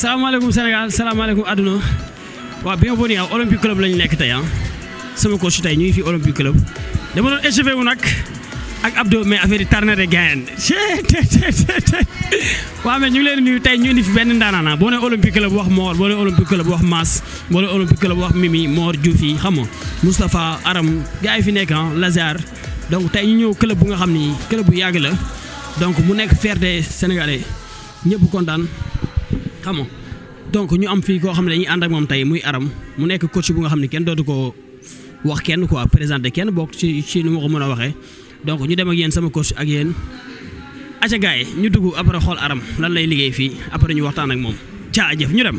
salaamaaleykum Sénégal salaamaaleykum àdduna waaw bienvenue à Olympique Club lañu nekk tey sama coach tey ñu ngi fi Olympique Club dama doon échauffé wu nag ak Abdou mais affaire yi tarne de gain waaw mais ñu ngi leen di nuyu tey ñu indi fi benn ndaanaan boo nee Olympique Club wax Mor boo nee Olympique Club wax Mass boo nee Olympique Club wax Mimi Mor Diouf yi xam nga Moustapha Aram gars yi fi nekk Lazare donc tey ñu ñëw club bu nga xam ni club bu yàgg la donc mu nekk fierté sénégalais ñëpp kontaan xam nga donc ñu am fii koo xam ne dañuy ànd ak moom tey muy Aram mu nekk coach bu nga xam ne kenn dootu ko wax kenn quoi présenté kenn bokk ci nu ma ko mën a waxee donc ñu dem ak yéen sama coach ak yéen aca gars yi ñu dugg après xool Aram lan lay liggéey fii après ñu waxtaan ak moom jaajëf ñu dem.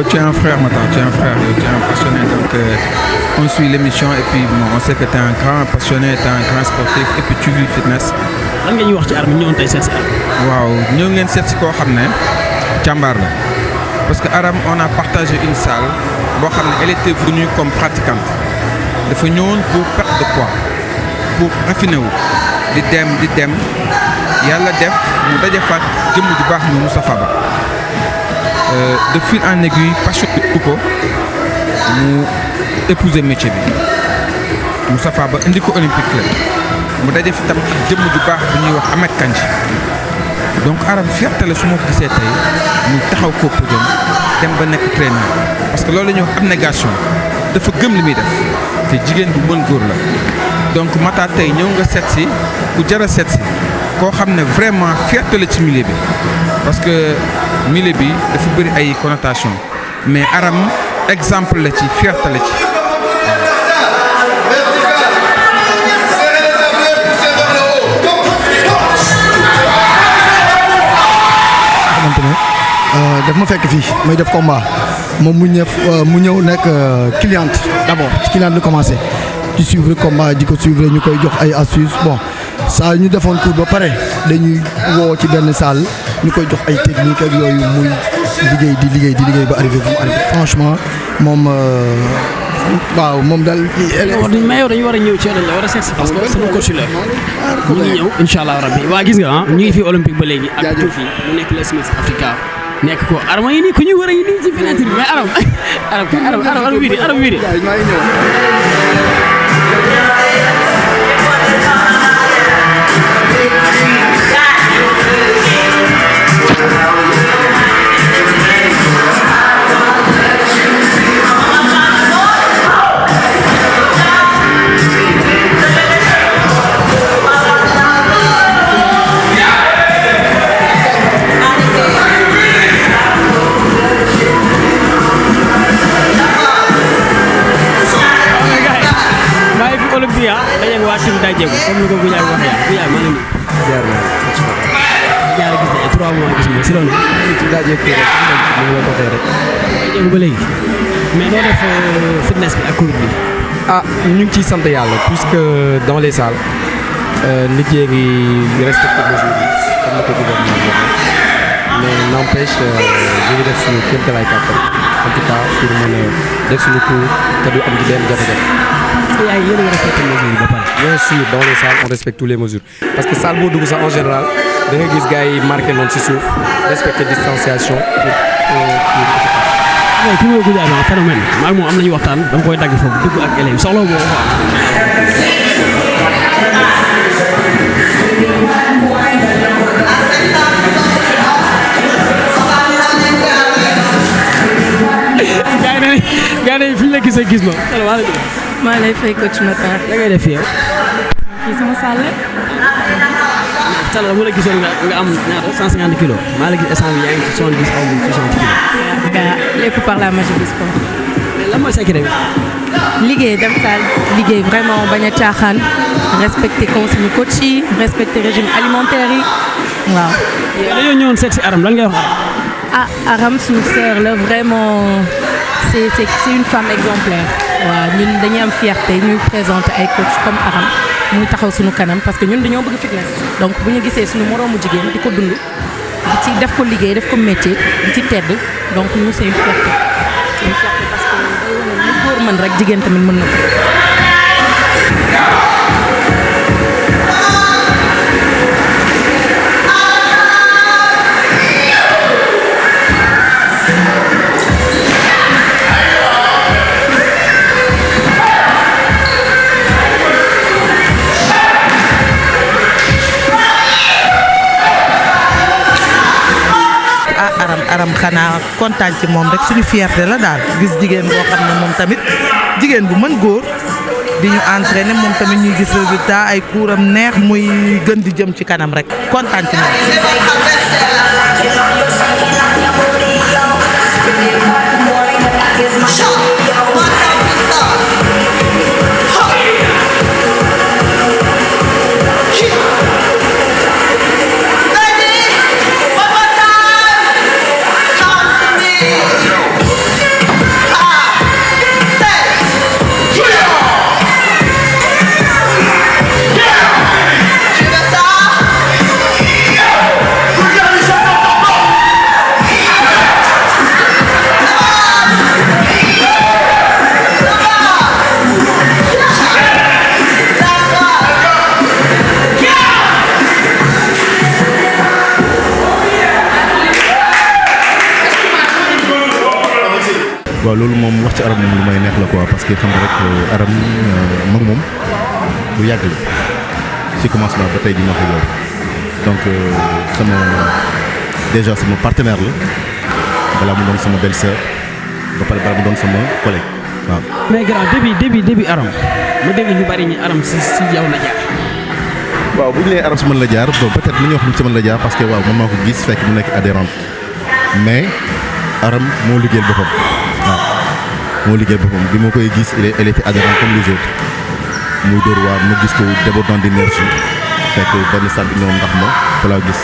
Tu es un frère maintenant, tu es un frère, tu es un passionné, donc on suit l'émission et puis bon, on sait que tu es un grand passionné, tu es un grand sportif et puis tu vis fitness. Lan nga ñuy wax ci Aram ñëwoon tey seet si Aram. waaw ñëw ngeen seet si koo xam ne jàmbaar la parce que Aram on a partagé une salle boo xam ne elle était venue comme pratiquante dafa ñëwoon pour perte de poids pour raffiner wu di dem yàlla def mu daje faat jëmm ju baax ñu Moustapha Ba. De fil en aiguille passion bi ko mu épouser métier bi Moustapha Ba indi ko Olympique Club mu daje fi tam ak jëmm ju baax bu ñuy wax Ahmed Kandji donc Aram fierté la su ma ko gisee tey mu taxaw ko podium dem ba nekk traîneur parce que loolu la ñuy wax abnégation dafa gëm li muy def te jigéen bu mën góor la donc Mata tey ñëw nga seet si ku jar a seet si koo xam ne vraiment fierté la ci milieu bi parce que milieu bi dafa bëri ay connotation mais Aram exemple la ci fierté la ci. xamante ne daf ma fekk fii may def combat moom mu ñëw nekk cliente d'abord ci cliente la commencé ci suivre combat di ko suivre ñu koy jox ay astuces bon saa ñu defoon cours ba pare dañuy woo ci benn salle ñu koy jox ay technique ak yooyu muy liggéey ba arrivé fu mu arrivé franchement moom waaw moom daal. mais yow dañu war a ñëw ci yow dañu la war a seet si parce que sama coach la ñu ngi ñëw incha allah rabbi waa gis nga ñu ngi fi Olympique ba léegi ak Diouf yi mu nekk les Miss Africa nekk ko Aram yi nii ku ñu war a yi nii ci fenêtre bi mais Aram wiiri Olympia dajeeg waa team dajeegu comme ni ko Goudiaye waxee Goudiaye maa ngi leen di. ziar naa jaaree gis nañ 3 mois gis nga si loolu. ci dajeeg kii rek ni nga ko waxee rek. dajeegu ba léegi mais doo def fitness bi ak Covid bi. ah ñu ngi ciy sant yàlla puisque dans les salles nit yee ngi respecté mesures yi comme na ko gouvernement bi waxee mais n'empêche ñu ngi def suñu kéemtalaay kàttan en tout cas pour mën a def suñu cours te du am ci benn jafe-jafe. est-ce que yaa ngi yéen a ngi respecté mesures yi ba pare. Bien sûr dans les salles on respecte toutes les mesures parce que salle boo dugg sax en général da nga gis gars yi marqué noonu ci suuf respecter distanciation mais ki mooy Goudiaye ma phénomène maa ngi moom am nañu waxtaan dama koy dagg foofu dugg ak élèves soxla boo ko gaa ne fi ñu la gisee gis ma salaamaaleykum. maa lay fay coach Matar. da ngay def fi yow. fii sama salle. Sall dama la gisoon nga am ñaata 150 kilos maa la gis instant bi yaa ngi ci 70 xaw ma 60 kilos. gaa lépp par la magie du sport. mais lan mooy secret bi. liggéey dem salle liggéey vraiment bañ a caaxaan respecter consigne coach yi respecter régime alimentaire yi waaw. dañoo ñëwoon seet si Aram lan ngay wax. ah Aram suñu sœur la vraiment c'est une femme exemplaire waaw ñun dañuy am fierté ñuy présenter ay coach comme Aram muy taxaw suñu kanam parce que ñun dañoo bëgg fitness donc bu ñu gisee suñu moroomu jigéen di ko dund di ci def ko liggéey def ko métier di ci tedd donc nous c'est une fierté parce que lu góor mën rek jigéen tamit mën na ko. Aram xanaa kontaan ci moom rek suñu fierté la daal gis jigéen boo xam ne moom tamit jigéen bu mën góor di ñu entraîné moom tamit ñuy gis résultat ay kuuram neex muy gën di jëm ci kanam rek kontaan ci moom. waaw loolu moom wax ci Aram moom lu may neex la quoi parce que xam nga rek Aram mag moom lu yàgg la ci commencement ba tey di ma ko yow donc sama déjà sama partenaire la balaa mu doon sama belle-sœur ba pare balaa mu doon sama collègue waaw. mais grand début Aram ma dégg ñu bari ñi Aram si yow la jaar. waaw bu ñu nee Aram si man la jaar bon peut-être li ñuy wax ni si man la jaar parce que waaw man maa ko gis fekk mu nekk adhérente mais Aram moo liggéeyal boppam. waaw moo liggéey boppam bi ma koy gis elle était adhérente comme les autres muy dóor waar ma gis ko débordant d'énergie fekk benn salle bi ñoom ndax ma fa laa gis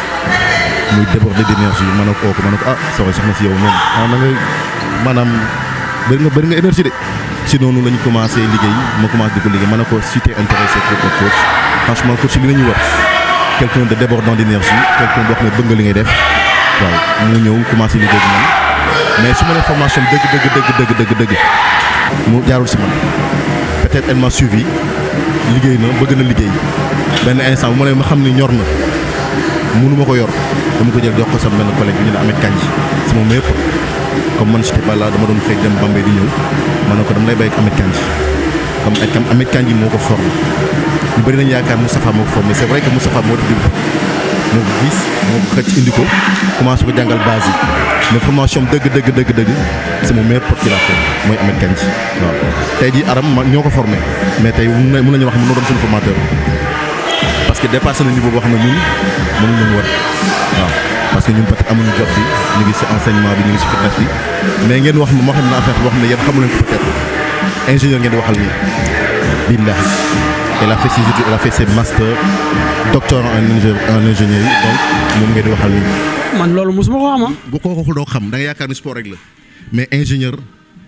muy débordé d'énergie ma ne ko ah soxna si yow moom na nga maanaam bëri nga énergie de si noonu la ñu commencé liggéey ma commencé di ko liggéey ma ne ko si t'es intéressé pour ton coach franchement coach bi la ñu war quelqu'un de débordant d'énergie quelqu'un boo xam ne bëgg nga li ngay def waaw mu ñëw commencé liggéey bi man mais su ma nee formation dëgg mu jaarul si man peut-être elle m'a suivi liggéey na bëgg na liggéey benn instant bu ma nee ma xam ni ñor na mënu ma ko yor dama ko jël jox ko sama benn collègue bi ñu ne Ahmed Kandji sama meilleur pote comme man j'étais pas là dama doon xëy dem Bambey di ñëw ma ne ko dama lay bàyyi ak Ahmed Kandji comme Ahmed Kandji moo ko formé ñu bëri nañu yaakaar Moustapha moo ko formé c'est vrai que Moustapha moo def di moo ko gis moo ko xëcc indi ko commencé ko jàngal base yi mais formation dëgg c'est mon meilleur pote qui l'a fait mooy Ahmed Kandji waaw tey jii Aram ñoo ko formé mais tey mën nañu wax mënoo doon suñu formateur parce que dépassé na niveau boo xam ne ñun mënuñ leen war waaw parce que ñun peut-être amuñu jot bi ñu ngi si enseignement bi ñu ngi si fitness bi mais ngeen wax ma moo xam ne en fait boo xam ne yéen xamu leen ko peut-être ingénieur ngeen di waxal nii billahi elle a fait ses études, elle a fait ses masters, docteur en ingénierie, donc moom ngeen di waxal nii. man loolu mosuma ko xam boo ko waxul doo xam da nga yaakaar ni sport rek la mais ingénieur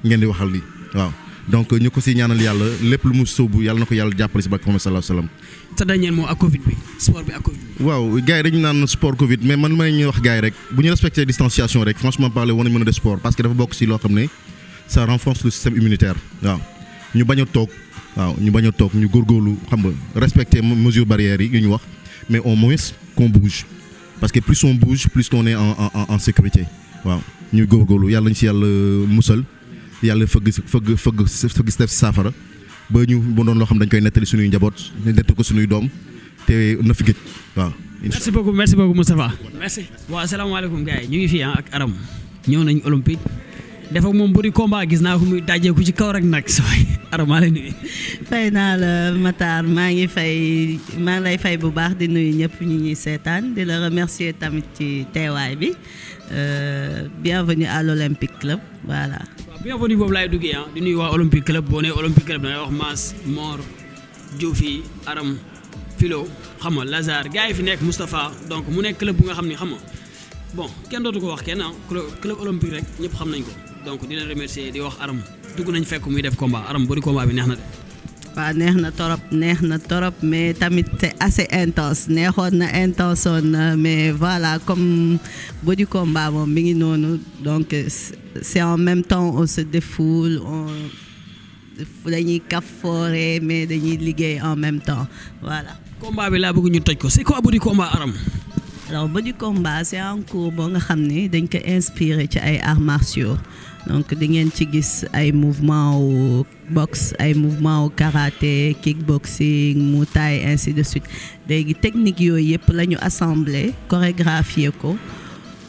ngeen di waxal nii waaw donc ñu ko si ñaanal yàlla lépp lu mu sóobu yàlla na ko yàlla jàppale si barke Muhammad sallallahu alayhi wa sallam. sa dernier mot ak Covid bi sport bi ak Covid bi. waaw gars yi dañu naan sport Covid mais man may ñuy wax gars yi rek bu ñu respecté distanciation rek franchement parler war nañu mën a def sport parce que dafa bokk si loo xam ne ça renforce le système immunitaire waaw ñu bañ a toog ñu góorgóorlu xam nga respecter mesures barrières yi ñu wax mais au moins qu'on bouge parce que plus on bouge plus on est en sécurité waaw ñu góorgóorlu yàlla ñu si yàlla musal yàlla fëgg def saafara ba ñu bu doon loo xam dañ koy nettali suñuy njaboot ñu nettali ko suñuy doom te na fi gëj waaw. merci beaucoup Moustapha. merci. waaw asalaamaaleykum gars yi ñu ngi fii ak Aram ñëw nañ olympique def ak moom bëri combat gis naa ko muy dajeeku ci kaw rek nag sooy Aram maa lay nuyu. fay naa la Matar maa ngi lay fay bu baax di nuyu ñëpp ñu ñuy seetaan di la remercier tamit ci teewaay bi bienvenue à l'Olympique Club voilà. bienvenue boobu laay duggee di nuyu waa Olympique Club boo nee Olympique Club dangay wax Mass Mor Diouf Aram Philo xam nga Lazare gars yi fi nekk Moustapha donc mu nekk club bu nga xam ni xam nga bon kenn dootu ko wax kenn club olympique rek ñëpp xam nañ ko donc di leen remercier di wax Aram dugg nañ fekk muy def combat Aram bari combat bi neex na de. waaw neex na torop mais tamit c'est assez intense neexoon na intense woon mais voilà comme body combat moom mi ngi noonu donc c'est en même temps on se défoule dañuy kafoore mais dañuy liggéey en même temps voilà. combat bi laa bëgg ñu toj ko c'est quoi body combat Aram. alors body combat c'est un cours boo nga xam ne dañ ko inspiré ci ay arts martiaux donc di ngeen ci gis ay mouvements wu boxe ay mouvements wu karaté kickboxing muay thai ainsi de suite léegi technique yooyu yëpp la ñu assemblé chorégraphier ko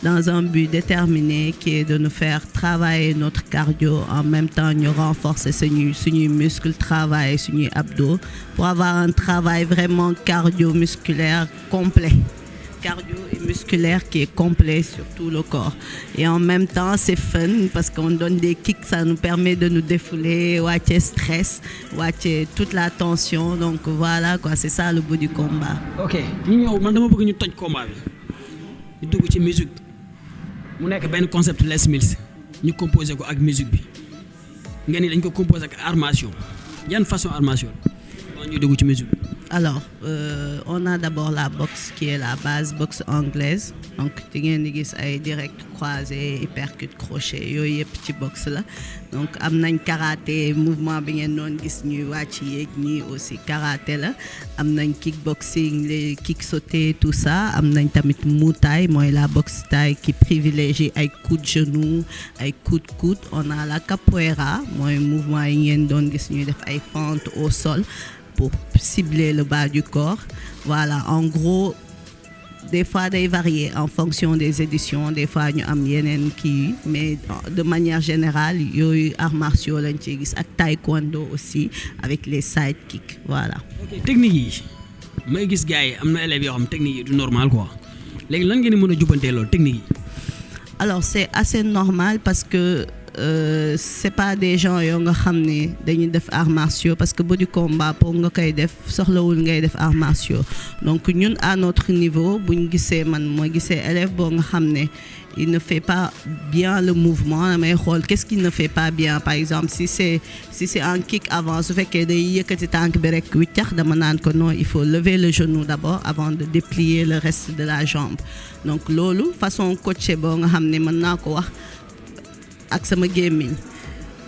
dans un but déterminé qui est de nous faire travailler notre cardio en même temps ñu renforcer suñuy muscles travailler suñuy abdos pour avoir un travail vraiment cardio-musculaire complet. Cardio et musculaire qui est complet sur tout le corps. Et en même temps, c'est fun parce qu'on donne des kicks, ça nous permet de nous défouler, wàcce stress, wàcce toute la tension. Donc voilà quoi, c'est ça le bout du combat. ok ñu ñëw man dama bëgg ñu toj combat bi ñu dugg ci musique mu nekk benn concept Les Mills ñu composé ko ak musique bi nga ni dañ ko composé ak armation yan façon armation la ñu dugg ci musique bi. Alors, on a d'abord la boxe qui est la base, boxe anglaise. Donc, di ngeen di gis ay direct croisé, uppercut, crochet yooyu yëpp ci boxe la. Donc, am nañ karaté mouvement bi ngeen doon gis ñuy wàcc yeeg ñii aussi karaté la. Am nañ kickboxing, les kicks sautés, tout ça. Am nañ tamit muay thai mooy la boxe thaï qui privilégie ay coups de genou, ay coups de coude. On a la capoeira mooy mouvement yi ngeen doon gis ñuy def ay fentes au sol. Pour cibler le bas du corps. Voilà, en gros, des fois day varier en fonction des éditions, des fois ñu am yeneen kii mais de manière générale yooyu arts martiaux lañ ciy gis ak taekwondo aussi avec les side kicks voilà. ok technique yi may gis gars yi am na élèves yoo xam technique yi du normal quoi léegi lan ngeen di mën a jubbantee loolu technique yi. alors c'est assez normal parce que c'est pas des gens yoo nga xam ne dañuy def arts martiaux parce que body combat pour nga koy def soxlawul ngay def arts martiaux donc ñun à notre niveau buñ gisee man moo gisee élève boo nga xam ne il ne fait pas bien le mouvement damay xool qu'est-ce qu'il ne fait pas bien par exemple si c'est un kick avant su fekkee day yëkkati tànk bi rek wiccax dama naan ko non il faut lever le genou d'abord avant de déplier le reste de la jambe donc loolu façon coaché boo nga xam ne mën naa ko wax ak sama gémmiñ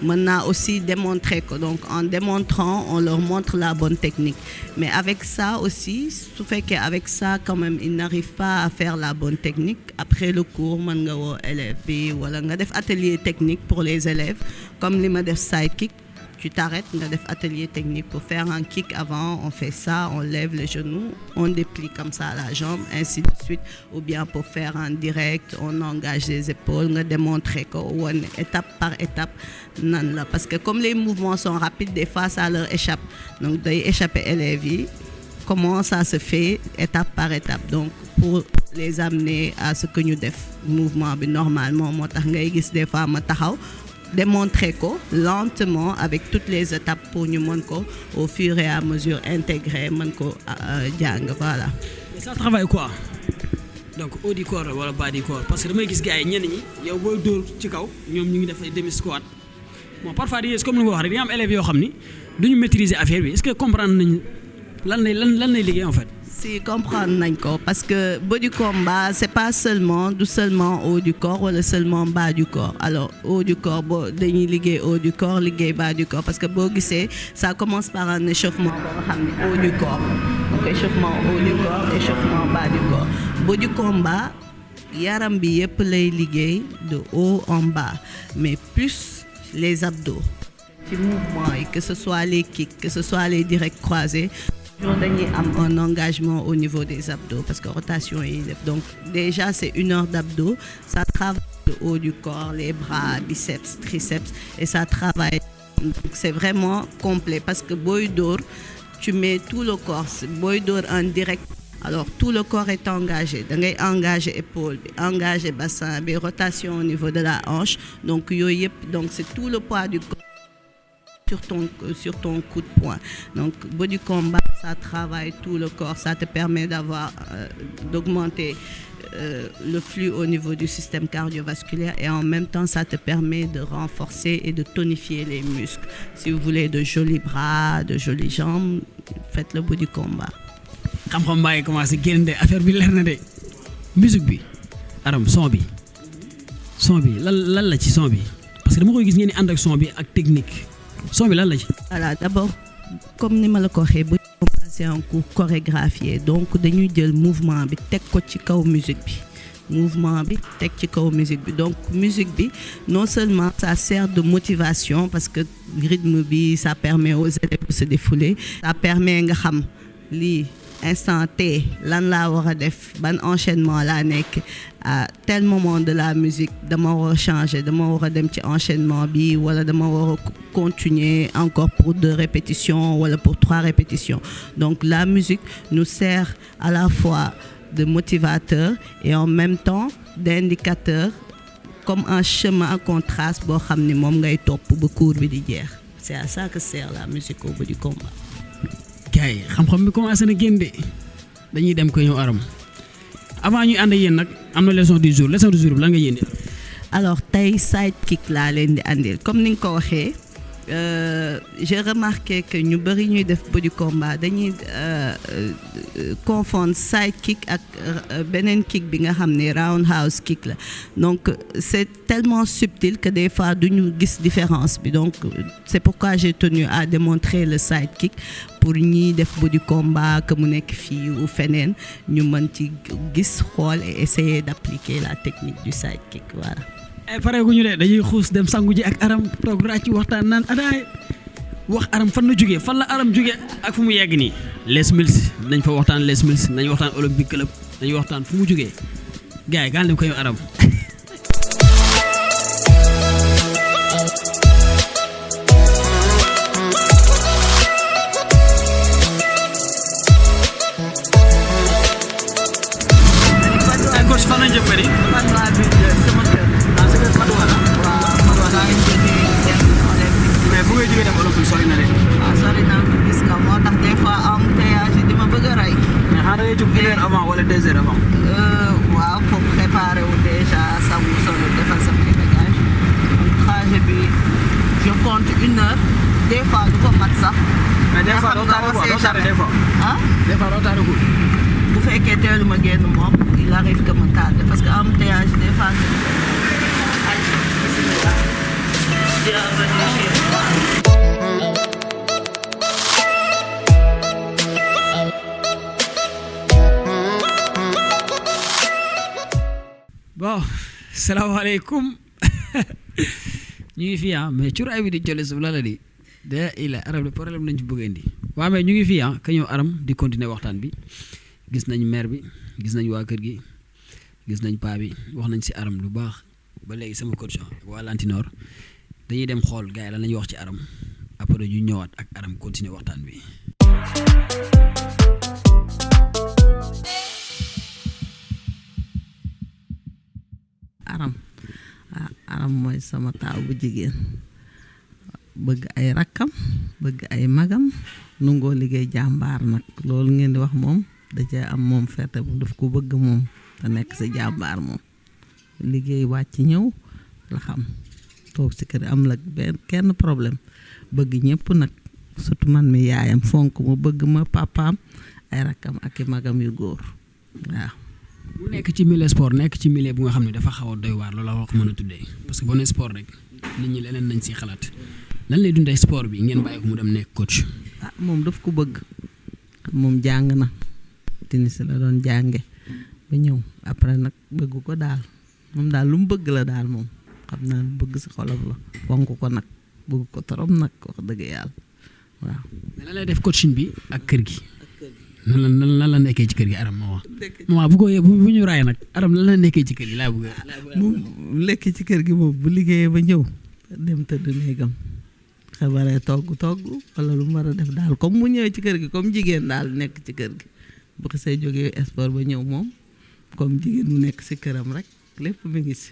mën naa aussi démontrer ko donc en démontrant on leur montre la bonne technique mais avec ça aussi su fekkee avec ça quand même ils n'arrivent pas à faire la bonne technique après le cours mën nga woo élève bi wala nga def atelier technique pour les élèves comme li ma def sidekick tu t'arrêtes nga def atelier technique pour faire un kick avant on fait ça on lève les genoux on déplie comme ça la jambe ainsi de suite ou bien pour faire un direct on engage les épaules nga démontrer ko wane étape par étape nan la parce que comme les mouvements sont rapides des fois ça leur échappe donc day échapper élèves yi comment ça se fait étape par étape donc pour les amener à ce que ñu def mouvement bi normalement moo tax ngay gis des fois ma taxaw démontrer ko lentement avec toutes les étapes pour ñu mën ko au fur et à mesure intégrer mën ko jàng voilà. mais ça travaille quoi donc haut du corps wala bas du corps parce que damay gis gars yi ñenn ñi yow booy dóor ci kaw ñoom ñu ngi def ay demi squat bon parfois di comme ni nga wax rek di am élèves yoo xam ni duñu maîtriser affaire bi est-ce que comprendre nañu lan lay liggéey en fait. Si comprendre nañ ko parce que body combat c'est pas seulement haut du corps wala seulement bas du corps alors haut du corps boo dañuy liggéey haut du corps liggéey bas du corps parce que boo gisee ça commence par un échauffement boo nga xam ne haut du corps donc échauffement haut du corps échauffement bas du corps body combat yaram bi yëpp lay liggéey de haut en bas mais plus les abdos ci mouvement yi que ce soit les kicks que ce soit les directs croisés dañuy am un engagement au niveau des abdos parce que rotation yi def donc déjà c'est 1 heure d'abdos ça travaille le haut du corps les bras biceps triceps et ça travaille donc c'est vraiment complet parce que booy dóor tu mets tout le corps booy dóor en direct alors tout le corps est engagé da ngay engager épaule bi engager bassin bi rotation au niveau de la hanche donc yooyu yëpp donc c'est tout le poids du corps sur ton coup de poing donc body combat ça travaille tout le corps ça te permet d'augmenter le flux au niveau du système cardiovasculaire et en même temps ça te permet de renforcer et de tonifier les muscles si vous voulez de jolis bras de jolies jambes faites le body combat. xam-xam baa ngi commencé génn de affaire bi leer na de musique bi Aram son bi lan la ci son bi parce que dama koy gis ngeen di ànd ak son bi ak technique. son bi lan la ci. voilà d'abord comme ni ma la ko waxee bu c'est un cours chorégraphié donc dañuy jël mouvement bi teg ko ci kaw musique bi donc musique bi non seulement ça sert de motivation parce que rythme bi ça permet aux élèves de se défouler ça permet nga xam lii instant T lan laa war a def ban enchaînement laa nekk à tel moment de la musique dama war a changer dama war a dem ci enchaînement bi wala dama war a continuer encore pour 2 répétitions wala pour 3 répétitions donc la musique nous sert à la fois de motivateur et en même temps d'indicateur comme un chemin qu'on trace boo xam ni moom ngay topp ba cours bi di jeex c'est à ça que sert la musique au bout du combat. gars yi xam-xam bi commencé na génn de dañuy dem ko ñëw Aram avant ñuy ànd ak yéen nag am na leçon du jour bi lan nga yéen alors tey sidekick laa leen di andil comme ni nga ko waxee j'ai remarqué que ñu bëri ñuy def body combat dañuy confondre sidekick ak beneen kick bi nga xam ne roundhouse kick la donc c'est tellement subtil que des fois duñu gis différence bi donc c'est pourquoi j'ai tenu à démontrer le sidekick pour ñi def body combat que mu nekk fii ou feneen ñu mën ci gis xool et essayer d'appliquer la technique du sidekick voilà. pare gu ñu de dañuy xuus dem sangu ji ak Aram toog ràcc waxtaan naan adaay wax Aram fan la jógee fan la Aram jógee ak fu mu yegg nii Les Mills nañ fa waxtaan Les Mills nañ waxtaan Olympique Club nañ waxtaan fu mu jógee gars yi gaal dem ko yow Aram fan lañ jëm bëri mais fu ngay jógee dem Olympique sori na de. sori na gis nga moo tax des fois embouteillage yi di ma bëgg a rey. mais xanaa da ngay jóg 1 heure avant wala 2 heures avant. waaw pour préparer wu déjà sangu solo defal samay bagages trajet bi je compte 1 heure des fois du ko mat sax. mais des fois doo tardé des fois. ah des fois doo tardé ko. bu fekkee teelu ma génn moom il arrive que ma tardé parce que embouteillage des fois bon salaamaaleykum ñu ngi fii mais cuuraay bi di jole suuf la di de ila Aram de problème nañ ci bëgg indi waaw mais ñu ngi fii ka ñëw Aram di continuer waxtaan bi gis nañ maire bi gis nañ waa kër gi gis nañ paa bi wax nañ ci Aram lu baax ba léegi sama coach waa Lantinoor dañuy dem xool gars yi lan lañuy wax ci Aram après ñu ñëwaat ak Aram continuer waxtaan bi. Aram Aram mooy sama taaw bu jigéen bëgg ay rakkam bëgg ay magam nungoo liggéey jàmbaar nag loolu ngeen di wax moom da cee am moom ferte bu daf ko bëgg moom te nekk si jàmbaar moom liggéey wàcc ñëw la xam toog si kër am la benn kenn problème bëgg ñëpp nag surtout man mi yaayam fonk ma bëgg ma papaam ay rakkam ak i magam yu góor waaw. mu nekk ci milieu sport nekk ci milieu bu nga xam ne dafa xaw a doy waar loolu la wax mën a tuddee parce que boo nee sport rek nit ñi leneen nañ si xalaat lan lay dundee sport bi ngeen bàyyi ko mu dem nekk coach. moom daf ko bëgg moom jàng na tennis la doon jànge ba ñëw après nag bëgg ko daal moom daal lu mu bëgg la daal moom xam naa bëgg si xolam la fonk ko nag bëgg ko torop nag wax dëgg yàlla waaw. mais lan lay def coaching bi ak kër gi. nan la nekkee ci kër gi Aram moo wax bu ñu raay nag Aram lan la nekkee ci kër gi laa bëgg mu lekk ci kër gi moom bu liggéeyee ba ñëw dem tëdd néegam xabaree togg wala lu mu war a def daal comme mu ñëwee ci kër gi comme jigéen daal nekk ci kër gi bu xisee jógee sport ba ñëw moom comme jigéen mu nekk si këram rek lépp mi ngi si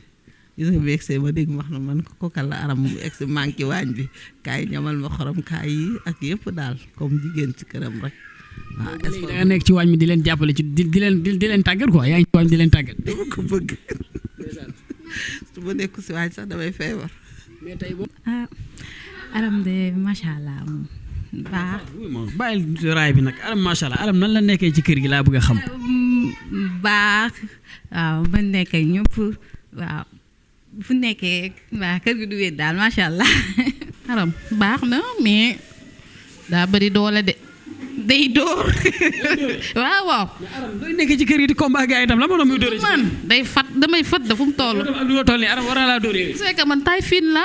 gis nga bi egsee ma dégg wax na man ko kal la Aram bu egsi manqué waañ bi kaay ñamal ma xorom kaay yi ak yëpp daal comme jigéen ci këram rek waaw léegi da nga nekk ci waañ mi di leen jàppale ci di leen tàggat quoi yaa ngi ci waañ di leen tàggat. dama ko bëgg su ma nekku si waañ sax damay feebar. mais tey boobu. Aram de macha allah moom baax. bàyyil raay bi nag Aram macha allah Aram nan la nekkee ci kër gi laa bëgg a xam. baax waaw ma nekkee ñëpp waaw fu nekkee waaw kër gi du wéet daal macha allah. Aram baax na mais daa bëri doole de. day dóor waaw. Aram doy nekk ci kër gi di combat gars yi itam la moo doon muy dóoree ci man day fat damay fat da fu mu toll. ak lu toll nii Aram war na laa dóoree. c'est que man taay fiin la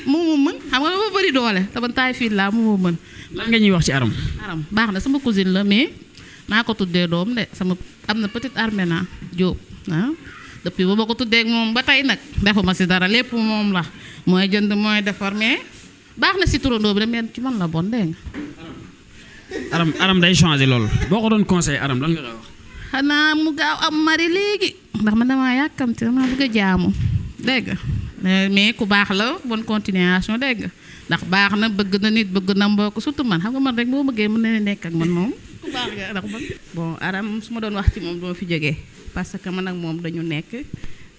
mu mën xam nga dafa bëri doole te man taay fiin la mu mën. lan nga ñuy wax ci Aram. Aram baax na sama cousine la mais maa ko tuddee doom de sama am na petite Armena Diop ah depuis ba ma ko tuddee ak moom ba tey nag defuma si dara lépp moom la mooy jënd mooy defar mais baax na si turandoo bi de mais ci man la bon dégg nga. Aram day changé loolu boo ko doon conseil Aram lan nga koy wax. xanaa mu gaaw am mari léegi ndax man damaa yàkkamti damaa bëgg a jaamu dégg nga mais ku baax la bonne continuation dégg nga ndax baax na bëgg na nit bëgg na mbokk surtout man xam nga man rek boo bëggee mën na nekk ak man moom ku baax nga ndax man. bon Aram su ma doon wax ci moom doo fi jógee parce que man ak moom dañu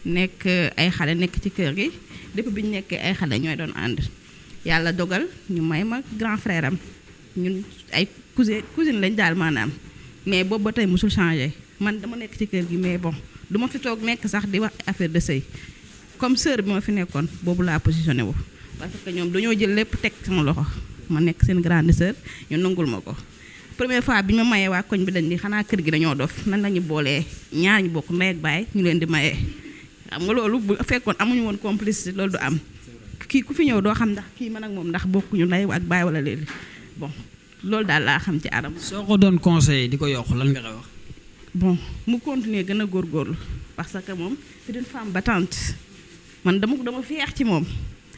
nekk ay xale nekk ci kër gi depuis bi ñu nekkee ay xale ñooy doon ànd yàlla dogal ñu may ma grand frère am ñun ay cousine lañ daal maanaam mais boobu ba tey musul changé man dama nekk ci kër gi mais bon du ma fi toog nekk sax di wax affaire de sëy comme sœur bi ma fi nekkoon boobu laa positionné wu parce que ñoom dañoo jël lépp teg sama loxo ma nekk seen grande sœur ñu nangul ma ko première fois bi ñu ma mayee waa koñ bi dañ di xanaa kër gi dañoo dof nan la ñu boolee ñaar ñu bokk ndey ak baay ñu leen di mayee xam nga loolu bu fekkoon amuñu woon complicité loolu du am kii ku fi ñëw doo xam ndax kii man ak moom ndax bokkuñu ndey ak baay wala léegi bon loolu daal laa xam ci Aram. soo ko doon conseillé di ko yokk lan nga koy wax. bon mu continuer gën a góorgóorlu parce que moom c'est une femme battante man dama fier ci moom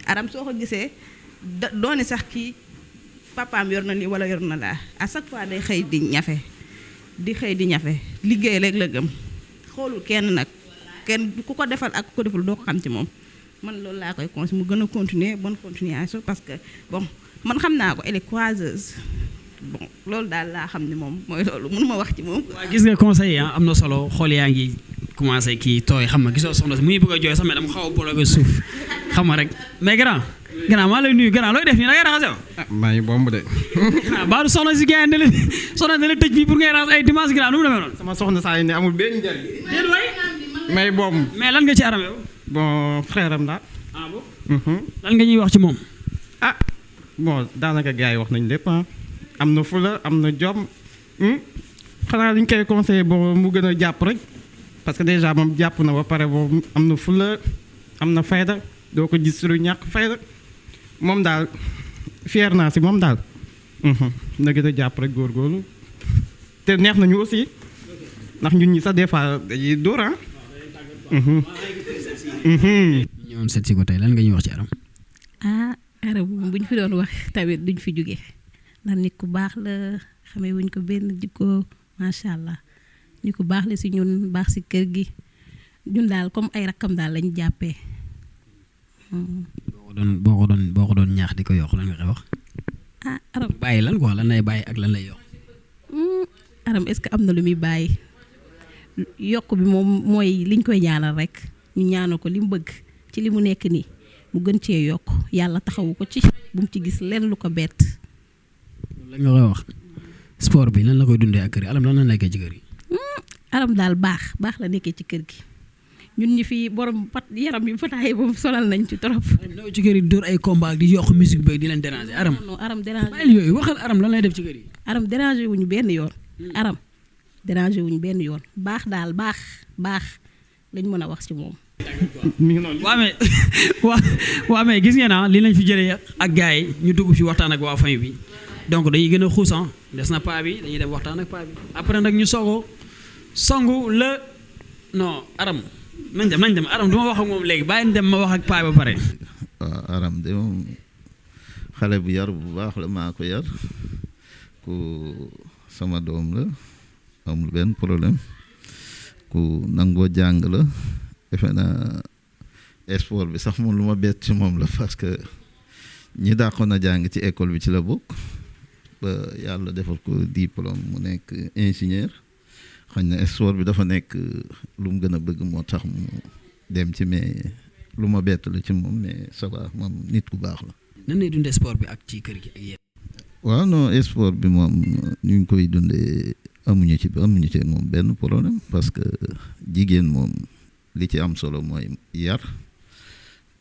Aram soo ko gisee doone sax kii papaam yor na lii wala yor na laa à chaque fois day xëy di ñafe liggéey rek la gëm xoolul kenn nag kenn ku ko defal ak ku ko deful doo ko xam ci moom man loolu laa koy conseillé mu gën a continuer bonne continuation parce que bon man xam naa ko elle est courageuse bon loolu daal laa xam ne moom mooy loolu mënuma wax ci moom. waaw gis nga conseil am na solo xool yaa ngi commencé kii tooy xam nga gisoo soxna si muy bëgg a jooy sax mais dama xaw a bloqué suuf xam nga rek mais grand maa lay nuyu grand looy def nii da ngay raxase yow. maa ngi bomb de. baalu soxna si gars soxna dana tëj fii pour ngay raxas ay dimanche grand nu mu demee noonu. sama soxna saa yi ne amul benn njëriñ. déedéet waay. may bomb. mais lan nga ci Aram yow. bon frère am daal. ah bon. lan nga ñuy wax ci moom. ah bon daanaka gars yi wax nañ lépp am na fula am na jom xanaa li ñu koy conseillé bon mu gën a jàpp rek parce que déjà moom jàpp na ba pare boobu am na fula am na fayda doo ko gis lu ñàkk fayda moom daal fier naa si moom daal na gën a jàpp rek góorgóorlu te neex nañu aussi ndax ñun ñi sax des fois dañuy dóor ñëwoon seet si ko tey lan nga ñuy wax ci Aram. Aram bu ñu fi doon wax tamit duñ fi jóge ndax nit ku baax la xamee wuñ ko benn jikko macha allah nit ku baax la si ñun baax si kër gi ñun daal comme ay rakkam daal lañu jàppee boo ko doon ñaax di ko yokk lan nga koy wax. Aram bàyyi lan quoi lan lay bàyyi ak lan lay yokk. Aram est-ce que am na lu muy bàyyi yokk bi moom mooy liñ koy ñaanal rek ñu ñaanal ko li mu bëgg ci li mu nekk nii mu gën cee yokk yàlla taxawu ko ci bu mu ci gis lenn lu ko bett. lan nga koy wax sport bi lan la koy dundee ak kër yi Aram lan la nekkee ci kër yi. Aram daal baax la nekkee ci kër gi ñun ñi fi borom yaram yi fataay boobu solal nañ ci trop. ñoo ci kër yi dóor ay combat di yokk musique beeg di leen déranger Aram. non Aram déranger bàyyil yooyu waxal Aram lan lay def ci kër yi. Aram déranger wuñu benn yoon. Aram déranger wuñu benn yoon baax daal baax lañ mën a wax ci moom. waa mais gis ngeen li lañ fi jëlee ak gars yi ñu dugg fi waxtaan ak waa famille bi donc dañuy gën a xuus des na paa bi dañuy dem waxtaan ak paa bi après nag ñu songu la non Aram nañ dem Aram du ma wax ak moom léegi bàyyi ñu dem ma wax ak paa ba pare. waaw Aram de moom xale bu yar bu baax la maa ko yar ku sama doom la amul benn problème ku nangoo jàng la defe naa sport bi sax moom lu ma bett ci moom la parce que ñi dàqoon a jàng ci école bi ci la bokk ba yàlla defal ko diplôme mu nekk ingénieur xañ na sport bi dafa nekk lu mu gën a bëgg moo tax mu dem ci mais lu ma bett la ci moom mais ça va moom nit ku baax la. nan lay dundee sport bi ak ci kër gi ak yéen. waaw non sport bi moom ñu ngi koy dundee amuñu ci moom benn problème parce que jigéen moom li ci am solo mooy yar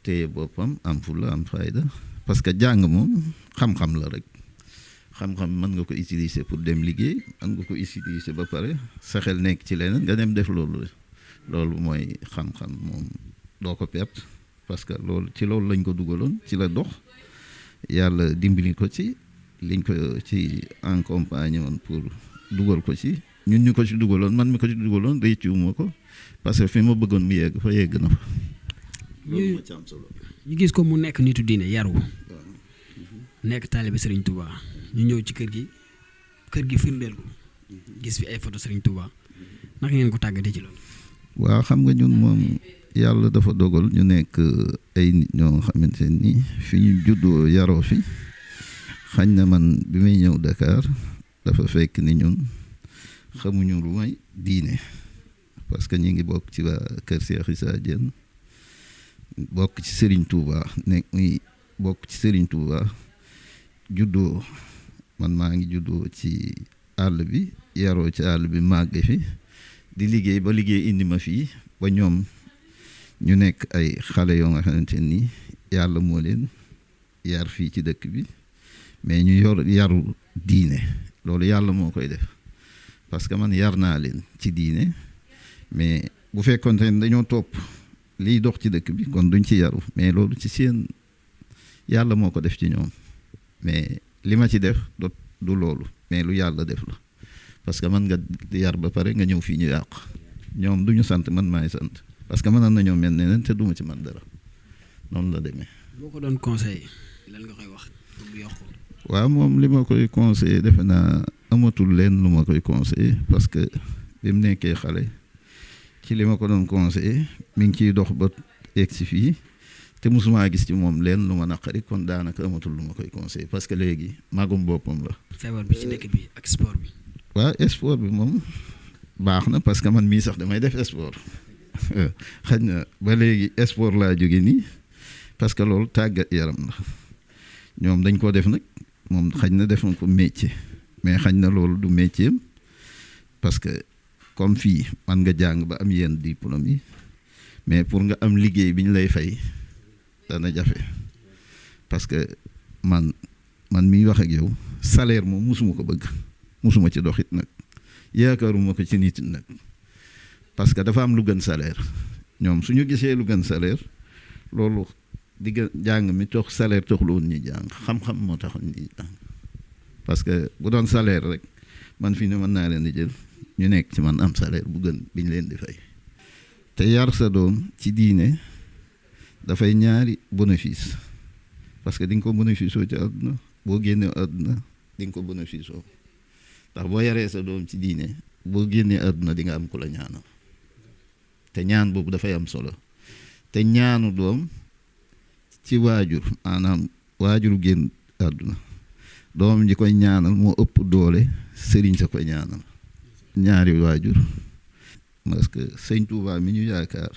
téye boppam am fulla am fayda parce que jàng moom xam-xam la rek xam-xam mën nga ko utiliser pour dem liggéey mën nga ko utiliser ba pare sa xel nekk ci leneen nga dem def loolu mooy xam-xam moom doo ko perte parce que loolu lañ ko dugaloon ci la dox yàlla dimbali ko ci liñ ko ci accompagné woon pour dugal ko ci ñun ñu ko ci dugaloon man mi ko ci dugaloon réccuwuma ko parce que fi ma bëggoon mu yegg fa yegg na fa. loolu moo ci am solo. ñu gis ko mu nekk nitu diine yaru nekk taalibe Serigne Touba ñu ñëw ci kër gi firndeel ko gis fi ay photo Serigne Touba naka ngeen ko tàggatee ci loolu. waaw xam nga ñun moom yàlla dafa dogal ñu nekk ay nit ñoo xamante ni fi ñu juddoo yaroo fi xañ na man bi may ñëw Dakar dafa fekk ni ñun xamuñu lu may diine parce que ñu ngi bokk ci waa kër Cheikh Issa Diène bokk ci Serigne Touba bokk ci Serigne Touba juddoo man maa ngi juddoo ci àll bi yaroo ci àll bi màgge fi di liggéey ba liggéey indi ma fii ba ñoom ñu nekk ay xale yoo nga xamante ni yàlla moo leen yar fii ci dëkk bi mais ñu yaru diine loolu yàlla moo koy def parce que man yar naa leen ci diine mais bu fekkoon ne dañoo topp liy dox ci dëkk bi kon duñ ci yaru mais loolu ci seen yàlla moo ko def ci ñoom mais li ma ci def du loolu mais lu yàlla def la parce que man nga yar ba pare nga ñëw fii ñu yàq ñoom du ñu sant man maay sant parce que mënoon nañoo mel ne leen te duma ci man dara noonu la demee. boo ko doon conseillé lan nga koy wax pour mu yokk. waaw moom li ma koy conseillé defe naa amatul leen lu ma koy conseillé parce que bi mu nekkee xale ci li ma ko doon conseillé mi ngi ciy dox ba egg si fii te mosuma gis ci moom leen lu ma naqari kon daanaka amatul lu ma koy conseillé parce que léegi magum boppam la. feebar bi ci dëkk bi ak sport bi. waaw sport bi moom baax na parce que man mii sax damay def sport xëy na ba léegi sport laa jóge nii parce que loolu tàggat yaram la ñoom dañ koo def nag moom xëy na def na ko métier mais xëy na loolu du métier parce que comme fii man nga jàng ba am yenn diplôme yi mais pour nga am liggéey bi ñu lay fay dana jafe parce que man miy wax ak yow salaire moom musuma ko bëgg musuma ci doxit nag yaakaaruma ko ci nit nag parce que dafa am lu gën salaire ñoom suñu gisee lu gën salaire loolu di jàng mi tox salaire toxlu woon ñuy jàng xam-xam moo taxoon ñuy jàng parce que bu doon salaire rek man fii ne mën naa leen di jël ñu nekk ci man am salaire bu gën bi ñu leen di fay te yar sa doom ci diine dafay ñaari bénéfice parce que di nga ko bénéfice oo ci àdduna boo génnee àdduna di nga ko bénéfice oo ndax boo yaree sa doom ci diine boo génnee àdduna di nga am ku la ñaanal te ñaan boobu dafay am solo te ñaanu doom ci waajur maanaam waajur génn àdduna doom ji koy ñaanal moo ëpp doole sëriñ sa koy ñaanal ñaari waajur parce que sëñ Touba mi ñu yaakaar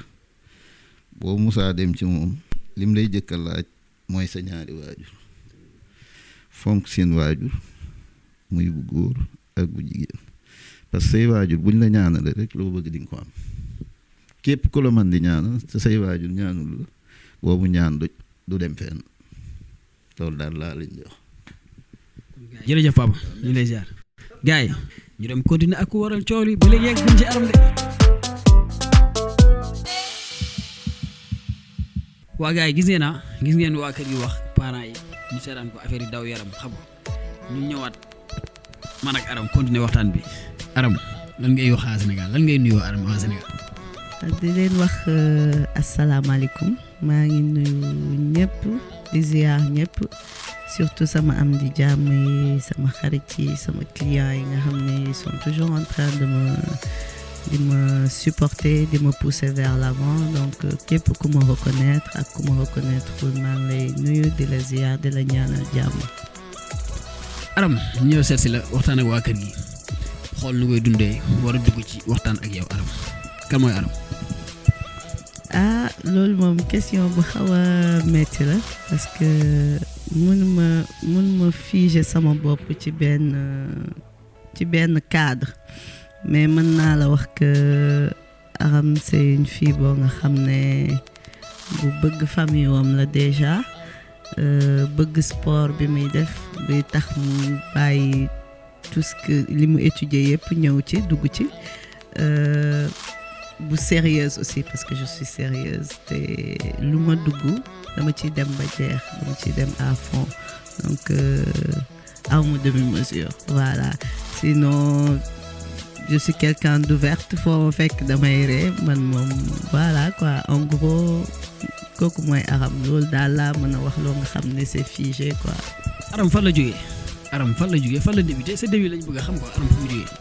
boo musaa dem ci moom lim lay jëkka laaj mooy sa ñaari waajur fonk seen waajur muy bu góor ak bu jigéen parce que say waajur buñ la ñaanale rek loo bëgg di nga ko am képp ku la man di ñaanal te say waajur ñaanul la boobu ñaan du dem fenn loolu daal laa leen jox. jërëjëf papa ñu lay ziar gars yi ñu dem continuer ak ku waral coow li ba léegi yegg buñ ci aram de waa gars yi gis ngeen waa kër gi wax parents yi ñu seetaan ko affaire yi daw yaram xam nga ñu ñëwaat man ak aram continuer waxtaan bi aram lan ngay wax waa Sénégal lan ngay nuyoo aram waa Sénégal. di leen wax asalaamaaleykum maa ngi nuyu ñëpp di ziar ñëpp surtout sama am di jàmm yi sama xarit yi sama clients yi nga xam ne ils sont toujours en train de me supporter de me pousser vers l'avant donc képp ku ma reconnaître ak ku ma reconnaître maa ngi lay nuyu di la ziar di la ñaanal jàmm. aram ñëw seet si la waxtaan ak waa kër gi xool nu koy dundee war a dugg ci waxtaan ak yow aram kan mooy aram. loolu moom question bu xaw a metti la parce que mënuma figer sama bopp ci benn cadre mais mën naa la wax que Aram c'est une fille boo nga xam ne bu bëgg famille wam la déjà bëgg sport bi muy def bi tax mu bàyyi tout ce que li mu étudier yëpp ñëw ci dugg ci bu sérieuse aussi parce que je suis sérieuse te lu ma dugg dama ciy dem ba jeex dama ciy dem à fond donc awma demi-mesure voilà sinon je suis quelqu'un d'ouverte foo ma fekk damay ree man moom voilà quoi en gros kooku mooy Aram loolu daal laa mën a wax loo nga xam ne c'est figé quoi. Aram fan la jógee fan la débuté sa début lañ bëgg a xam quoi Aram fu mu jógee.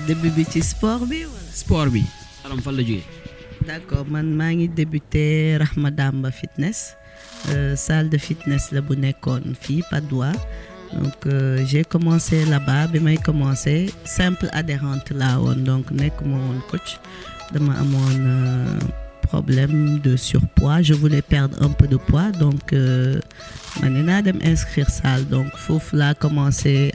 début bi ci sport bi wala. sport bi Aram fan la jógee. d'accord man maa ngi débuté Rahma Damba fitness salle de fitness la bu nekkoon fii Patte d'Oie donc j'ai commencé là-bas bi may commencé simple adhérente laa woon donc nekkuma woon coach dama amoon problème de surpoids je voulais perdre un peu de poids donc ma ne naa dem inscrire salle donc foofu laa commencé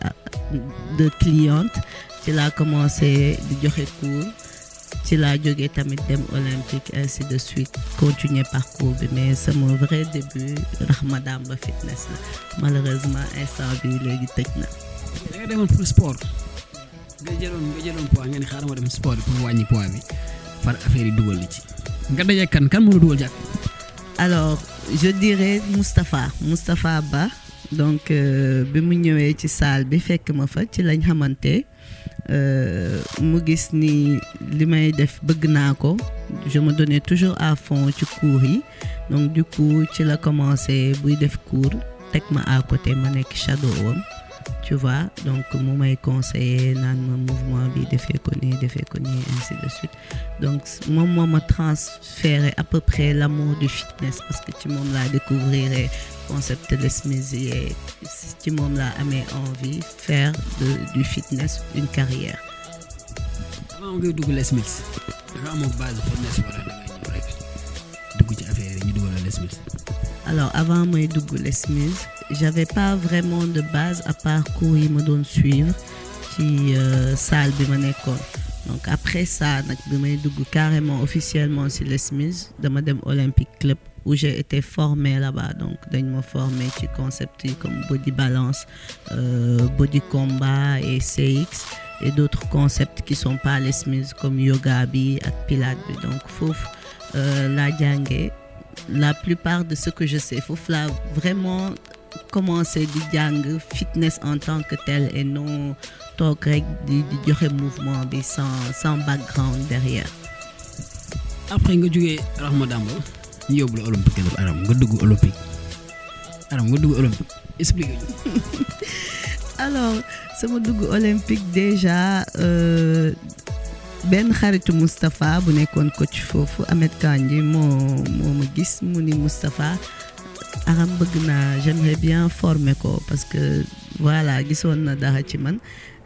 de cliente ci laa commencé di joxe cours ci laa jógee tamit dem olympique ainsi de suite continuer parcours bi mais sama vrai début Rahma Damba fitness la malheureusement instant bi léegi tëj na. da nga demoon pour sport nga jëloon poids nga ne xaaral ma dem sport pour wàññi poids bi far affaire yi dugal li ci nga daje kan moo la dugal jàpp. alors je dirais Moustapha Ba donc bi mu ñëwee ci salle bi fekk ma fa ci lañ xamante. mu gis ni li may def bëgg naa ko je me donnais toujours à fond ci cours yi donc du coup ci la commencé buy def cours teg ma à côté ma nekk shadow am tu vois donc mu may conseiller naan ma mouvement bi defee ko nii ainsi de suite donc moom moo ma transféré à peu près l'amour du fitness parce que ci moom laa découvrir concept Les Mills yi ci moom laa amee envie faire du fitness une carrière. avant ngay dugg Les Mills dafa amoo base fitness wala da ngay ñëw rek dugg ci affaire yi ñu dugal Les Mills. alors avant may dugg Les Mills j'avais pas vraiment de base à part cours yi ma doon suivre ci salle bi ma nekkoon donc après ça nag bi may dugg carrément officiellement ci Les Mills dama dem Olympic Club où j'ai été formée là-bas donc dañ ma formé ci concept yi comme body balance body combat et CX et d'autres concepts qui sont pas Les Mills comme yoga bi ak pilates bi donc foofu laa jàngee la plupart de ce que je sais foofu laa vraiment commencé di jàng fitness en tant que tel et non toog rek di joxe mouvement bi sans background derrière. après nga jógee Rahma Damba ñu yóbbu la olympique la Aram nga dugg olympique expliqué ñu. alors sama dugg olympique déjà benn xaritu Moustapha bu nekkoon coach foofu Ahmed Kandji moo ma gis mu ni Moustapha Aram bëgg naa j'aimerais bien former ko parce que voilà gisoon na dara ci man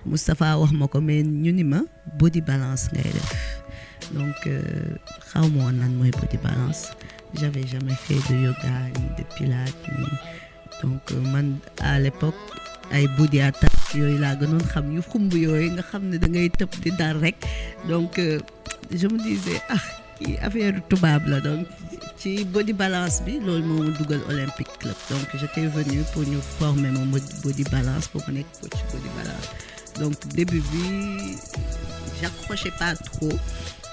Moustapha wax ma ko mais ñu ni ma body balance ngay def donc xaw ma woon lan mooy body balance j'avais jamais fait de yoga ni de pilates ni donc man à l'époque ay body attack yooyu laa gënoon xam yu xumb yooyu nga xam ne da ngay tëb di dal rek donc je me disais kii affaire tubaab la donc ci body balance bi loolu moo ma dugal Olympic Club donc j'étais venue pour ñu former mon body balance pour ma nekk coach body balance donc début bi j'accrochais pas trop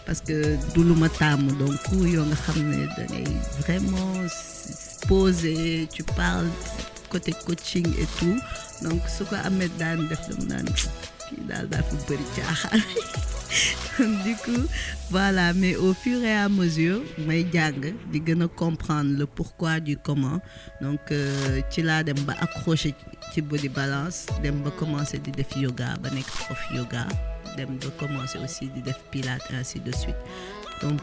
parce que du lu ma tàmm donc yoo nga xam ne da ngay vraiment poser tu parles côté coaching et tout donc su ko Ahmed daan def dama naan kii daal dafa bëri caaxaan du coup voilà mais au fur et à mesure may jàng di gën a comprendre le pourquoi du comment donc ci laa dem ba accroché ci body balance dem ba commencer di def yoga ba nekk prof yoga dem ba commencer aussi di def pilates ainsi de suite donc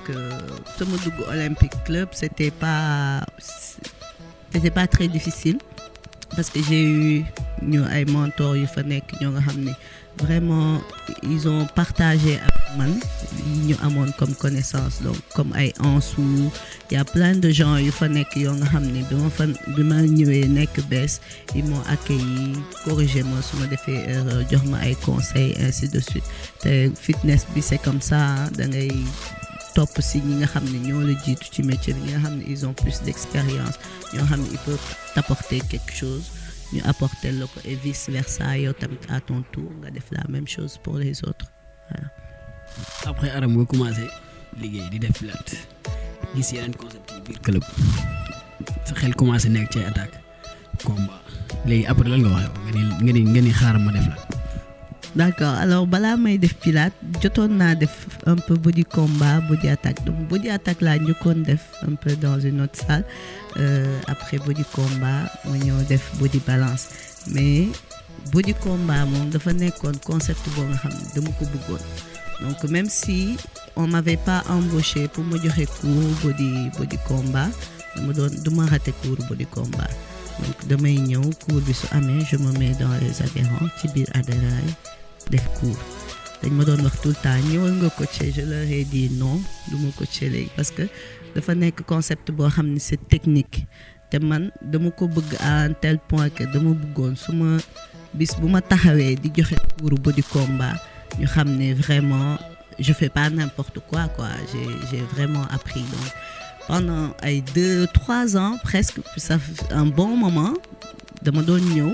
sama dugg Olympic Club c'était pas très difficile parce que j'ai eu ñu ay mentors yu fa nekk ñoo nga xam ne vraiment ils ont partagé avec man yi ñu amoon comme connaissance donc comme ay Ansou y a plein de gens yu fa nekk yoo nga xam ne bi ma ñëwee nekk bees ils m'ont accueilli corrigé ma su ma defee erreur jox ma ay conseils ainsi de suite te fitness bi c'est comme ça da ngay topp si ñi nga xam ne ñoo la jiitu ci métier bi ñi nga xam ne ils ont plus d'expérience ñoo xam ne ils peuvent t'apporter quelque chose ñu apporter la ko et vice versa yow tamit à ton tour nga def la même chose pour les autres voilà. Après Aram nga commencé liggéey di def pilates gis yeneen concept yi biir club sa xel commencé nekk ci attaque combat léegi après lan nga wax nga ni xaaral ma def la. D'accord alors balaa may def pilates jotoon naa def un peu body combat body attaque donc body attaque laa njëkkoon def un peu dans une autre salle après body combat ma ñëw def body balance mais body combat moom dafa nekkoon concept boo nga xam ne dama ko bëggoon donc même si on m'avait pas embauché pour ma joxe cours body combat du ma rater cours body combat donc damay ñëw cours bi su amee je me mets dans les adhérents ci biir adhérents yi def cours dañ ma doon wax tout le temps ñëwal nga coacher je leur ai dit non du ma coacher léegi parce que dafa nekk concept boo xam ne c'est technique te man dama ko bëgg à un tel point que dama bëggoon su ma bis bu ma taxawee di joxe cours body combat ñu xam ne vraiment je fais pas n'importe quoi j'ai vraiment appris donc pendant ay 2-3 ans presque ça fait un bon moment dama doon ñëw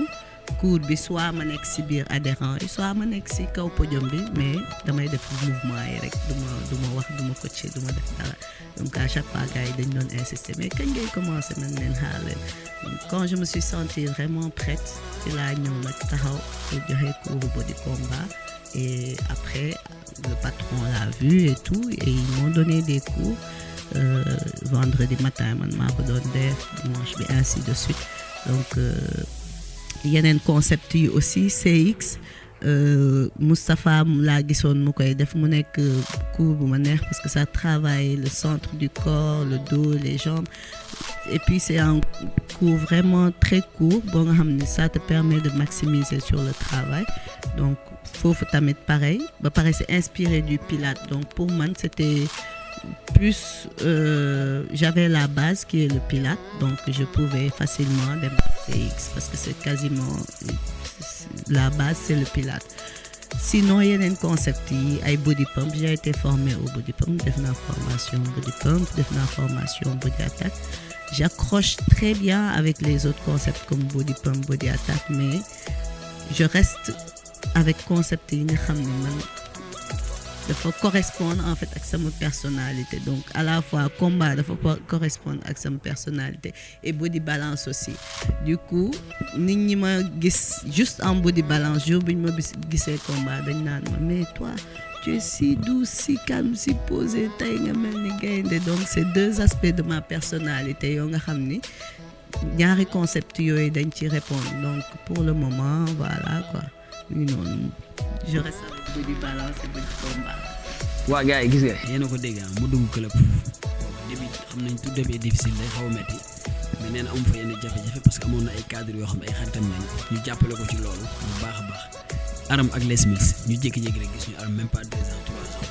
cours bi soit ma nekk ci biir adhérent yi soit ma nekk ci kaw podium bi mais damay def mouvement yi rek du ma wax du ma coacher du ma def dara donc à chaque fois gars yi dañ doon insister mais kañ ngay commencer man leen xaar leen donc quand je me suis sentie vraiment prête ci laa ñëw nag taxaw pour joxe cours body combat et après le patron l'a vu et tout et ils m'ont donné des cours vendredi matin man maa ko doon def dimanche bi ainsi de suite donc yeneen concept yi aussi CX Moustapha laa gisoon mu koy def mu nekk cours bu ma neex parce que ça travaille le centre du corps le dos les jambes et puis c'est un cours vraiment très court boo nga xam ne ça te permet de maximiser sur le travail donc foofu tamit pareil ba pare c'est inspiré du pilates donc pour man c'était plus j'avais la base qui est le pilates donc je pouvais facilement dem CX parce que c'est quasiment la base c'est le pilates sinon yeneen concept yi ay body pump j'ai été formée au body pump def naa formation body pump def naa formation body attack j'accroche très bien avec les autres concepts comme body pump body attack mais je reste avec concept yi nga xam ne man dafa correspondre en fait ak sama personnalité donc à la fois combat dafa correspondre ak sama personnalité et body balance aussi du coup nit ñi ma gis juste en body balance jour bi ñu ma gisee combat dañ naan ma mais toi tu es si douce si calme si posé tey nga mel ni gaynde donc c'est deux aspects de ma personnalité yoo nga xam ni ñaari concept yooyu dañ ci répondre donc pour le moment voilà quoi noonu je reste avec body balance et body combat. waa gars yi gis nga yéen a ko dégg mu dugg club début xam nañ tout début difficile day xaw a metti mais nee na amu fa yenn jafe-jafe parce que amoon na ay cadres yoo xam ne ay xaritam lañ ñu jàppale ko ci loolu bu baax a baax Aram ak Les Mills ñu jékki-jékki rek gis ñu Aram même pas 2 ans 3 ans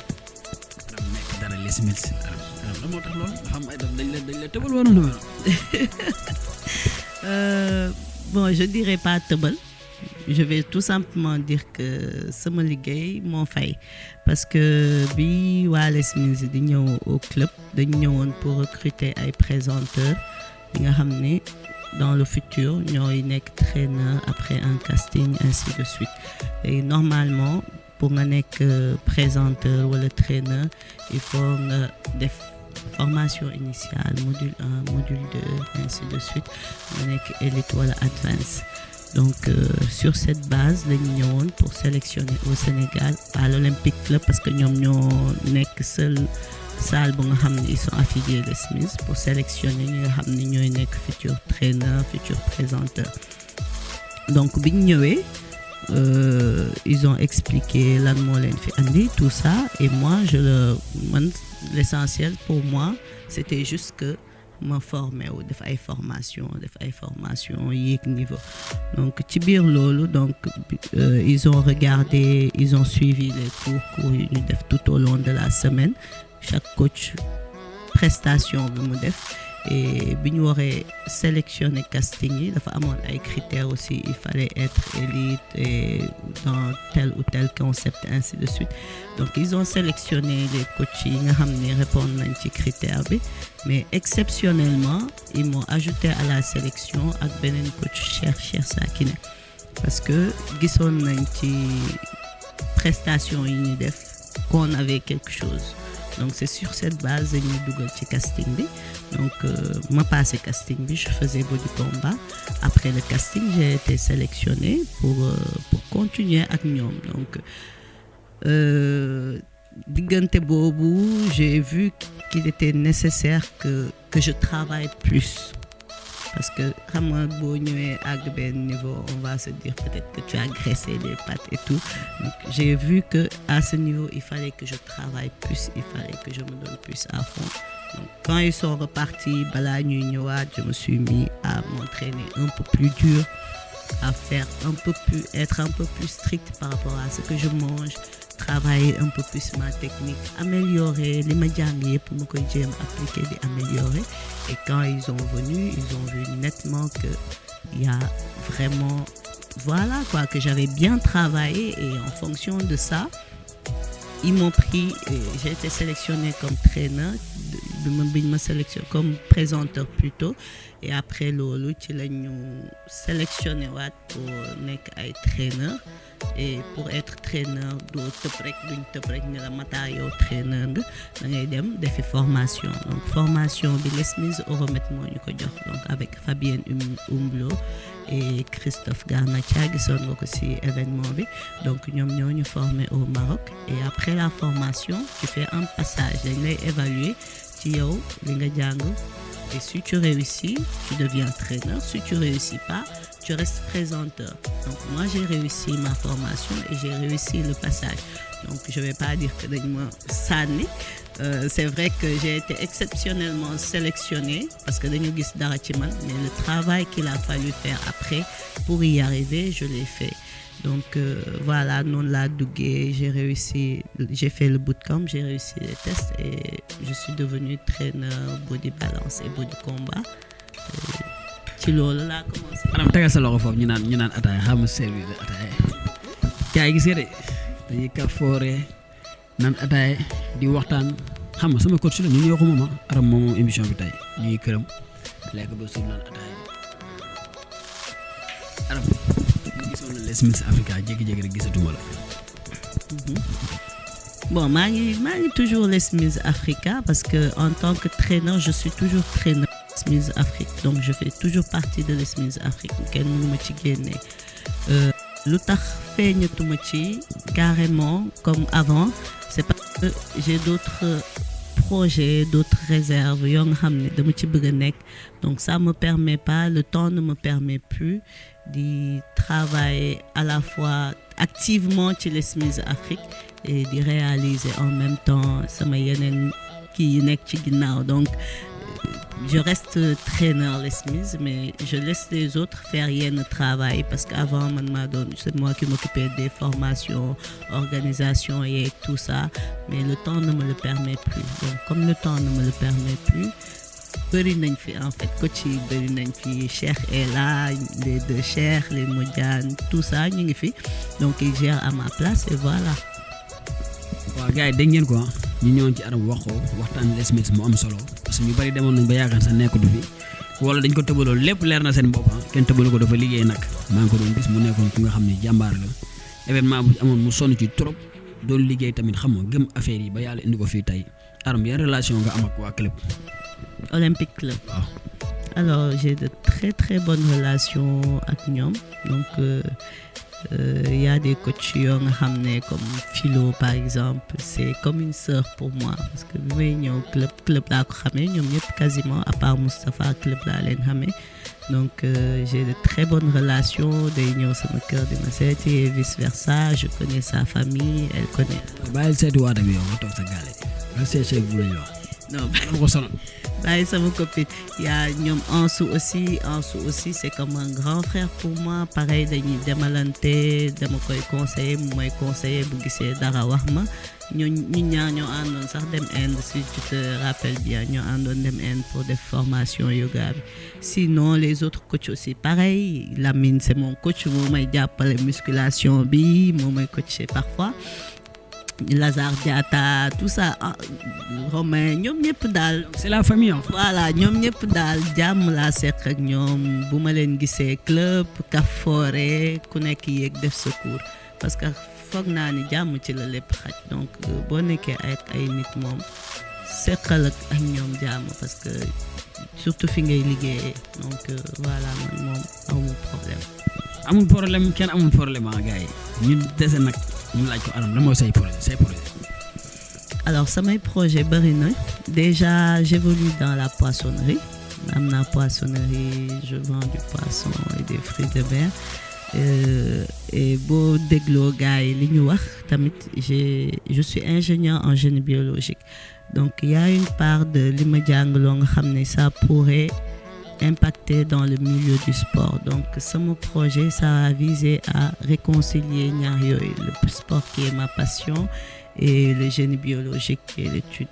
Aram nekk dara Les Mills Aram lan moo tax loolu xam ay dañ la tëbal wala nu bon je dirais pas tëbal je vais tout simplement dire que sama liggéey moo fay parce que bi waa Les Mills di ñëw au club dañu ñëwoon pour recruter ay présenteurs yi nga xam ne dans le futur ñooy nekk traîneur après un casting ainsi de suite et normalement pour nga nekk présenteur wala traîneur il faut nga def formation initiale module 1 module 2 ainsi de suite nga nekk élite wala advance donc sur cette base lañu ñëwoon pour sélectionner au Sénégal à l'Olympique Club parce que ñoom ñoo nekk seul salle bu nga xam ne ils sont affiliés Les Mills pour sélectionner ñi nga xam ne ñooy nekk futur traîneur futur présenteur donc bi ñu ñëwee ils ont expliqué lan moo leen fi andi tout ça et moi l'essentiel pour moi c'était juste que ma formé wu def ay formation yéeg niveau donc ci biir loolu donc ils ont regardé ils ont suivi les cours yu ñu def tout au long de la semaine chaque coach prestation bi mu def et bi ñu waree sélectionner casting yi dafa amoon ay critères aussi il fallait être élite et dans tel ou tel concept ainsi de suite donc ils ont sélectionné les coachs yi nga xam ne répondre nañ ci critère bi mais exceptionnellement ils m'ont ajouté à la sélection ak beneen coach Cheikh Sakine parce que gisoon nañ ci prestation yi ñu def qu'on avait quelque chose donc c'est sur cette base dañuy dugal ci casting bi donc ma passé casting bi je faisais body combat après le casting j'ai été sélectionnée pour continuer ak ñoom donc diggante boobu j'ai vu qu'il était nécessaire que je travaille plus parce que xam nga boo ñëwee àgg benn niveau on va se dire peut-être que tu as graissé les pattes et tout donc j'ai vu que à ce niveau il fallait que je travaille plus il fallait que je me donne plus à fond donc quand ils sont repartis balaa ñuy ñëwaat je me suis mis à m'entraîner un peu plus dur à faire être un peu plus strict par rapport à ce que je mange travailler un peu plus ma technique améliorer li ma jàng yëpp ma koy jéem appliquer di améliorer et quand ils ont vu nettement que il y a vraiment voilà quoi que j'avais bien travaillé et en fonction de ça ils m'ont pris et j'ai été sélectionnée comme traîneur biñ ma sélectionné comme présenteur plutôt et après loolu ci la ñu sélectionné waat pour nekk ay traîneur et pour être traîneur doo tëb rek ni la mataa yow traîneur nga da ngay dem defi formation donc formation bi Les Mills Euromed moo ñu ko jox donc avec Fabienne Umblo et Christophe Garnacha gisoon nga ko ci événement bi donc ñoom ñoo ñu formé au Maroc et après la formation tu fais un passage dañ lay évaluer ci yow li nga jàng et si tu réussis tu deviens traîneur si tu réussis pas tu restes présenteur donc moi j'ai réussi ma formation et j'ai réussi le passage donc je vais pas dire que dañ ma sànni c'est vrai que j'ai été exceptionnellement sélectionnée parce que dañu gis dara ci man mais le travail qu'il a fallu faire après pour y arriver je l'ai fait donc voilà noonu laa duggee j'ai fait le bootcamp j'ai réussi les tests et je suis devenue traîneur body balance et body combat ci loolu laa commencé. maanaam tegal sa loxo foofu ñu naan ataaya xam nga service de ataaya gars yi gis nga de dañuy kafoore naan ataaya di waxtaan xam nga sama coach la ñu ñoo ko moom Aram moom émission bi tey ñu ngi këram lekk ba suur naan ataaya Aram ñu gisoon na Les Mills Africa jékki-jékki rek gisatuma la. bon maa ngi toujours Les Mills Africa parce que en tant que traîneur je suis toujours traîneur Les Mills Afrique donc je fais toujours partie de Les Mills Afrique kenn mënu ma ci génne lu tax feeñatuma ci carrément comme avant c'est parce que j'ai d'autres projets d'autres réserves yoo nga xam ne dama ci bëgg a nekk donc ça me permet pas le temps ne me permet plus de travailler à la fois activement ci Les Mills Afrique et de réaliser en même temps sama yeneen kii yi nekk ci ginnaaw donc je reste traîneur Les Mis mais je laisse les autres faire yenn travail parce qu'avant c'est moi qui m'occupais des formations organisation et tout ça mais le temps ne me le permet plus donc comme le temps ne me le permet plus bëri nañ fi en fait coach yi bëri nañ fi Cheikh est là les deux Cheikh les Modiane tout ça ñu ngi fi donc ils gèrent à ma place et voilà. waaw gars yi dégg ngeen ko ñu ñëwoon ci Aram wax ko waxtaan Les Mis mu am solo parce que ñu bari demoon nañ ba yaakaar sax nekkatu fi wala dañ ko tëbaloo lépp leer na seen bopp kenn tëbalu ko dafa liggéey nag maa ngi ko doon gis mu nekkoon ku nga xam ne jàmbaar la événement bu amoon mu sonn ci trop doon liggéey tamit xam nga gëm affaire yi ba yàlla indi ko fii tey Aram yan relation nga am ak waa club Olympique Club. waaw alors j'ai de très très bonnes relations ak ñoom donc y a des coachs yoo nga xam ne comme Philo par exemple c'est comme une sœur pour moi parce que bi may ñëw club laa ko xamee ñoom ñëpp quasiment à part Moustapha club laa leen xamee donc j'ai de très bonnes relations day ñëw sama kër di ma seeti et vice versa je connais sa famille elle connaît. bàyyil seeti waata bi yow nga toog sa gaale nga seet chef bu la ñu wax. non ko sonal. bàyyi sama copine y a ñoom Ansou aussi c'est comme un grand frère pour moi pareil dañuy demalante dama koy conseiller mu may conseiller bu gisee dara wax ma ñun ñaar ñoo àndoon sax dem Inde si tu te rappelles bien ñoo àndoon dem Inde pour des formations yoga bi sinon les autres coachs aussi pareil Lamine c'est mon coach moo may jàppale musculation bi moo may coacher parfois Lazare Diatta tout ça Romain ñoom ñëpp daal. c'est la famille voilà ñoom ñëpp daal jàmm laa seq ak ñoom bu ma leen gisee club Kafoore ku nekk yéeg def secours parce que foog naa ni jàmm ci la lépp xaj donc boo nekkee ak ay nit moom seqal ak ñoom jàmm parce que surtout fi ngay liggéeyee donc voilà man moom amul problème kenn amul problème gars yi ñun dese nag. ñu laaj ko Aram lan mooy say projet alors samay projet bëri na déjà j'évolue dans la poissonnerie am naa poissonnerie je vends du poisson et des fruits de mer et boo dégloo gars yi li ñu wax tamit je suis ingénieur en génie biologique donc il y a une part de li ma jàngaloo nga xam ne ça pourrait impacter dans le milieu du sport donc mon projet ça va viser à réconcilier ñaar yooyu le sport qui est ma passion et le génie biologique qui est l'étude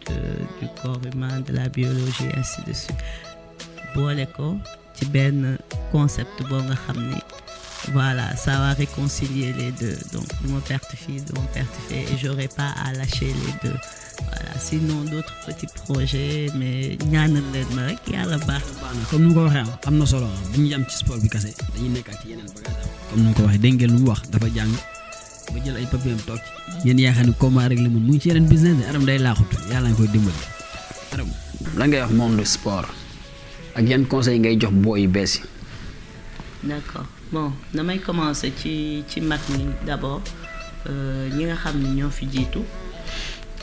du corps humain de la biologie et ainsi de suite boole ko ci benn concept boo nga xam ni voilà ça va réconcilier les deux donc du ma perte fii du ma perte fee et j'aurai pas à lâcher les deux voilà sinon d'autres petits projets mais ñaanal leen ma rek yàlla baax na comme ni mu ko waxee am na solo bu ñu yam ci sport bi kese dañuy nekkaat ci yeneen bagage comme ni mu ko waxee dégg ngeen lu mu wax dafa jàng ba jël ay papier am toog ci yéen yaakaar ne combat rek la mën mu ngi ci yeneen business de Aram day laaxut yàlla nga koy dimbali Aram lan ngay wax monde sport ak yan conseil ngay jox booy yu bees yi. d'accord bon damay commencer ci mag ñi d'abord ñi nga xam ne ñoo fi jiitu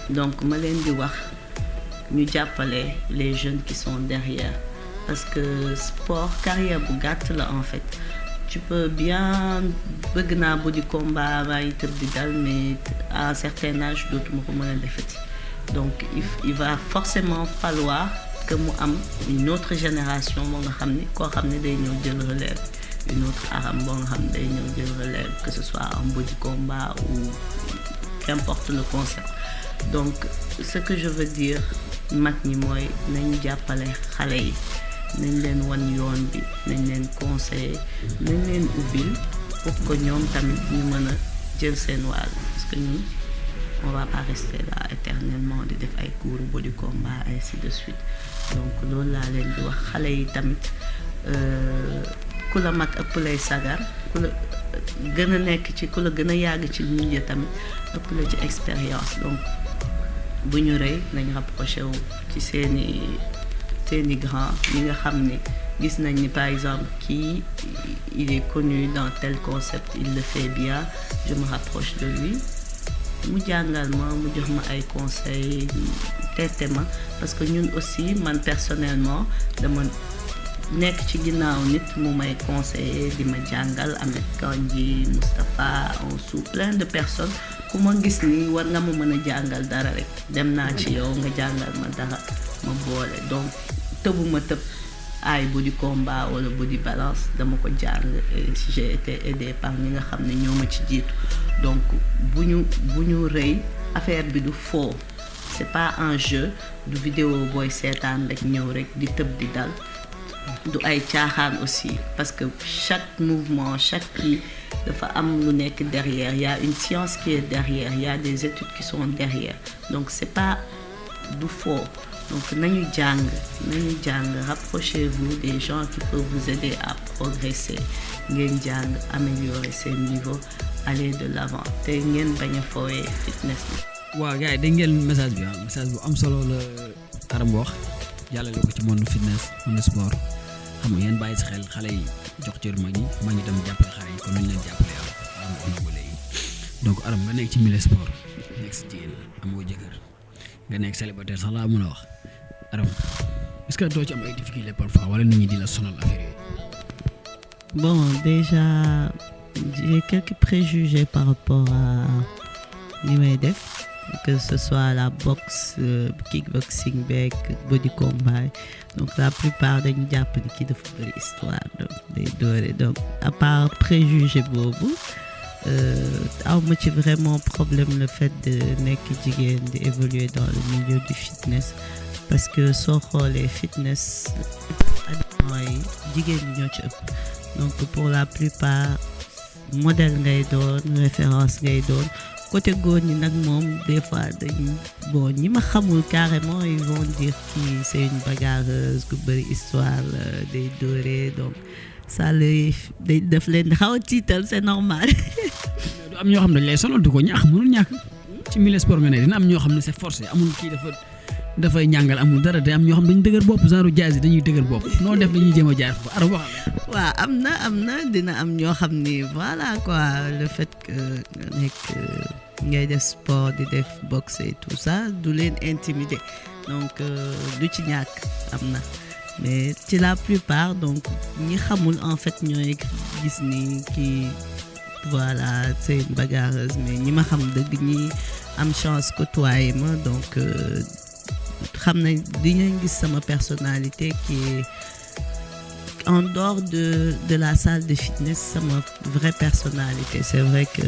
donc ma leen di wax ñu jàppale les jeunes qui sont derrière parce que sport carrière bu gàtt la en fait tu peux bien bëgg naa bu di combat maa ngi tëb di dal mais à un certain âge dootuma ko mën a defati donc il va forcément falloir que mu am une autre génération moo nga xam ni koo xam ne day ñëw jël relève une autre Aram boo nga xam ne day ñëw jël relève que ce soit en body combat ou qu'importe le concept donc ce que je veux dire mag ñi mooy nañ jàppale xale yi nañ leen wan yoon bi nañ leen conseiller nañ leen ubbil pour que ñoom tamit ñu mën a jël seen wàll parce que ñun on va pas rester là éternellement di def ay cours body combat ainsi de suite donc loolu laa leen di wax xale yi tamit ku la mag ëpp lay sagar ku la gën a nekk ci ku la gën a yàgg ci milieu tamit ëpp la ci expérience donc bu ñu rëy nañ rapproché wu ci seeni grand ñi nga xam ne gis nañ ni par exemple kii il est connu dans tel concept il le fait bien je me rapproche de lui mu jàngal ma mu jox ma ay conseils tette ma parce que ñun aussi man personnellement dama nekk ci ginnaaw nit mu may conseiller di ma jàngal Ahmed Kandji Moustapha Ansou plein de personnes ku ma gis ni war nga ma mën a jàngal dara rek dem naa ci yow nga jàngal ma dara ma boole donc tëbuma tëb ay body combat wala body balance dama ko jàng j'ai été aidé par ñi nga xam ne ñoo ma ci jiitu donc bu ñu rëy affaire bi du faux c'est pas un jeu du vidéo booy seetaan rek ñëw rek di tëb di dal du ay caaxaan aussi parce que chaque mouvement chaque kii dafa am lu nekk derrière il y a une science qui est derrière il y a des études qui sont derrière donc c'est pas du faux donc nañu jàng rapprochez-vous des gens qui peuvent vous aider à progresser ngeen jàng améliorer seen niveau aller de l'avant te ngeen bañ a fowee fitness bi. waaw gars yi dégg ngeen message bi message bu am solo la Aram wax jàllale ko ci monde fitness monde sport xam nga yéen bàyyi si xel xale yi jox cër mag ñi dem jàppale xale yi kon nañu leen jàppale Aram wax na ko léegi donc Aram nga nekk ci milieu sport nekk si jigéen amoo jëkkër nga nekk célibataire sax laa mën a wax Aram est-ce que doo ci am ay difficultés parfois wala nit ñi di la sonal affaire yooyu. Bon, déjà j'ai quelques préjugés par rapport à li may def que ce soit la boxe kickboxing beeg body combat donc la plupart dañu jàpp ni kii dafa bëri histoire donc day doore donc à part préjugé boobu aw ma ci vraiment problème le fait de nekk jigéen di évoluer dans le milieu du fitness parce que soo xoolee fitness adhérents yi jigéen ñi ñoo ci ëpp donc pour la plupart modèle ngay doon référence ngay doon côté góor ñi nag moom des fois dañu bon ñi ma xamul carrément ils vont dire que c'est une bagarreuse ku bëri histoire day dóore donc ça lay day def leen xaw a tiital c'est normal. du am ñoo xam ne dañ lay sonal du ko ñaax mënul ñàkk ci milieu sport nga ne dina am ñoo xam ne c'est forcé amul kii dafay ñàngal amul dara te am ñoo xam dañu dëgër bopp genre jazz yi dañuy dëgër bopp noo def dañuy jéem a jaar foofu Aram waxal. waaw am na dina am ñoo xam ni voilà quoi le fait que nga nekk ngay def sport di def boxe et tout ça du leen intimider donc du ci ñàkk am na mais ci la plupart donc ñi xamul en fait ñooy gis ni kii voilà c'est une bagarreuse mais ñi ma xam dëgg ñi am chance côtoyer ma donc xam na dinañ gis sama personnalité qui est en dehors de la salle de fitness sama vraie personnalité c'est vrai que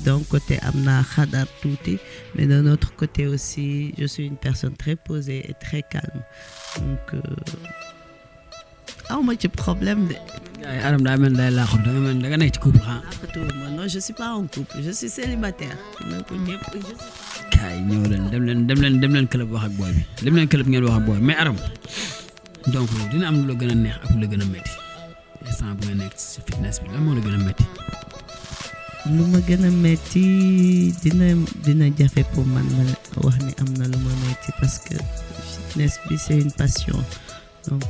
d'un côté am naa xadar tuuti mais d'un autre côté aussi je suis une personne très posée et très calme donc awma ci problème de. Aram daa mel day laaxut da nga nekk ci couple ah. non je suis pas en couple je suis célibataire kaay ñëw leen dem leen club wax ak booy bi dem leen club ngeen wax ak booy mais Aram donc dina am lu la gën a neex ak lu la gën a métti instant bu nga nekk ci fitness bi lan moo la gën a métti. lu ma gën a métti dina jafe pour man ma wax ni am na lu ma métti parce que fitness bi c'est une passion donc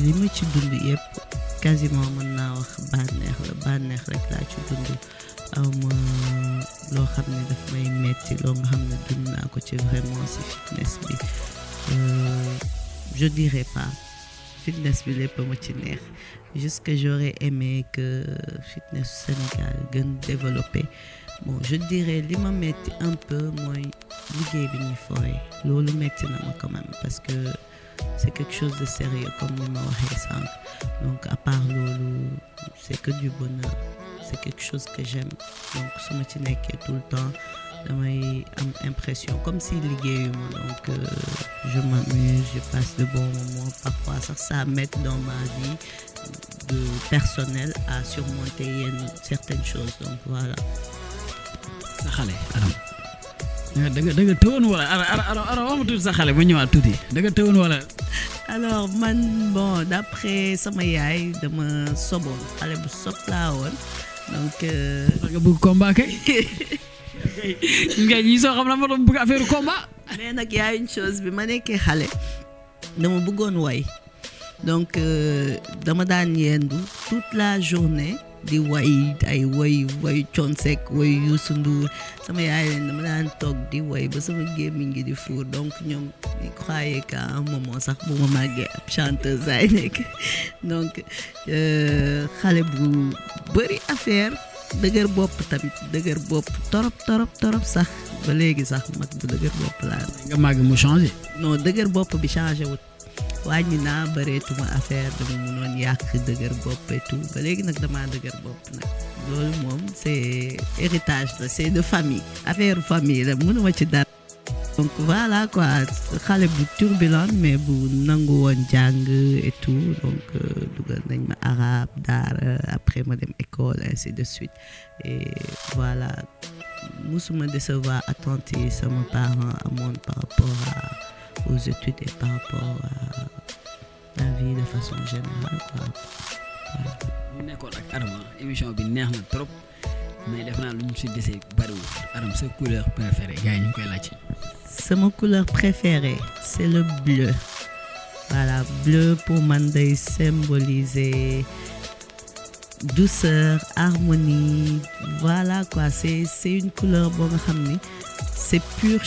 li ma ci dund yëpp quasiment mën naa wax bànneex rek laa ci dund awma loo xam ne daf may métti loo nga xam ne dund naa ko ci vraiment ci fitness bi je dirais pas fitness bi lépp ma ci neex juste que j'aurais aimé que fitness Sénégal gën développé bon je dirais li ma metti un peu mooy liggéey bi ñuy foree loolu metti na ma quand même parce que c'est quelque chose de sérieux comme ni ma waxee sànq donc à part loolu c'est que du bonheur c'est quelque chose que j'aime donc su ma ci nekkee tout le temps damay am impression comme si liggéeyuma donc je m'amuse je passe de bons moments parfois sax ça m'aide dans ma vie de personnel à surmonter certaines choses donc voilà. sa xale Aram da nga tëwoon wala Aram wax ma tuuti sa xale ba ñëwaat tuuti da nga tëwoon wala. alors man bon d'après sama yaay dama soboon xale bu sob laa woon donc. nga bëgg combat kay. nga ñi soo xam na ma doon bëgg affaire combat. mais nag y a une chose bi ma nekkee xale dama bëggoon way donc dama daan yendu toute la journée di way ay way Thione Seck way Youssou Ndour sama yaay leen dama daan toog di way ba sama gémmiñ gi di fuur donc ñoom ils croyaient qu'à un moment sax bu ma màggee ab chanteuse ay nekk donc xale bu bëri affaire dëgër bopp tamit dëgër bopp torop sax ba léegi sax mag bu dëgër bopp laa. nga màgg mu changé. non dëgër bopp bi changé wut wàññi naa bëreetuma affaire dama mënoon yàq dëgër bopp et tout ba léegi nag damaa dëgër bopp nag loolu moom c'est héritage la c'est de famille affaire famille la mënuma ci dara. donc voilà quoi xale bu turbulent mais bu nangu woon jàng et tout donc dugal nañ ma arabe daara après ma dem école ainsi de suite et voilà musuma décevoir attentes yi sama parents amoon par rapport aux études et par rapport à la vie de façon générale quoi. ñu nekkoon ak Arama émission bi neex na trop mais def naa lu ñu si desee bariwul Arama sa couleur préférée gars yi ñu ngi koy laaj. Sama couleur préférée c'est le bleu voilà bleu pour man day symboliser douceur harmonie voilà quoi c'est une couleur boo nga xam ni c'est pur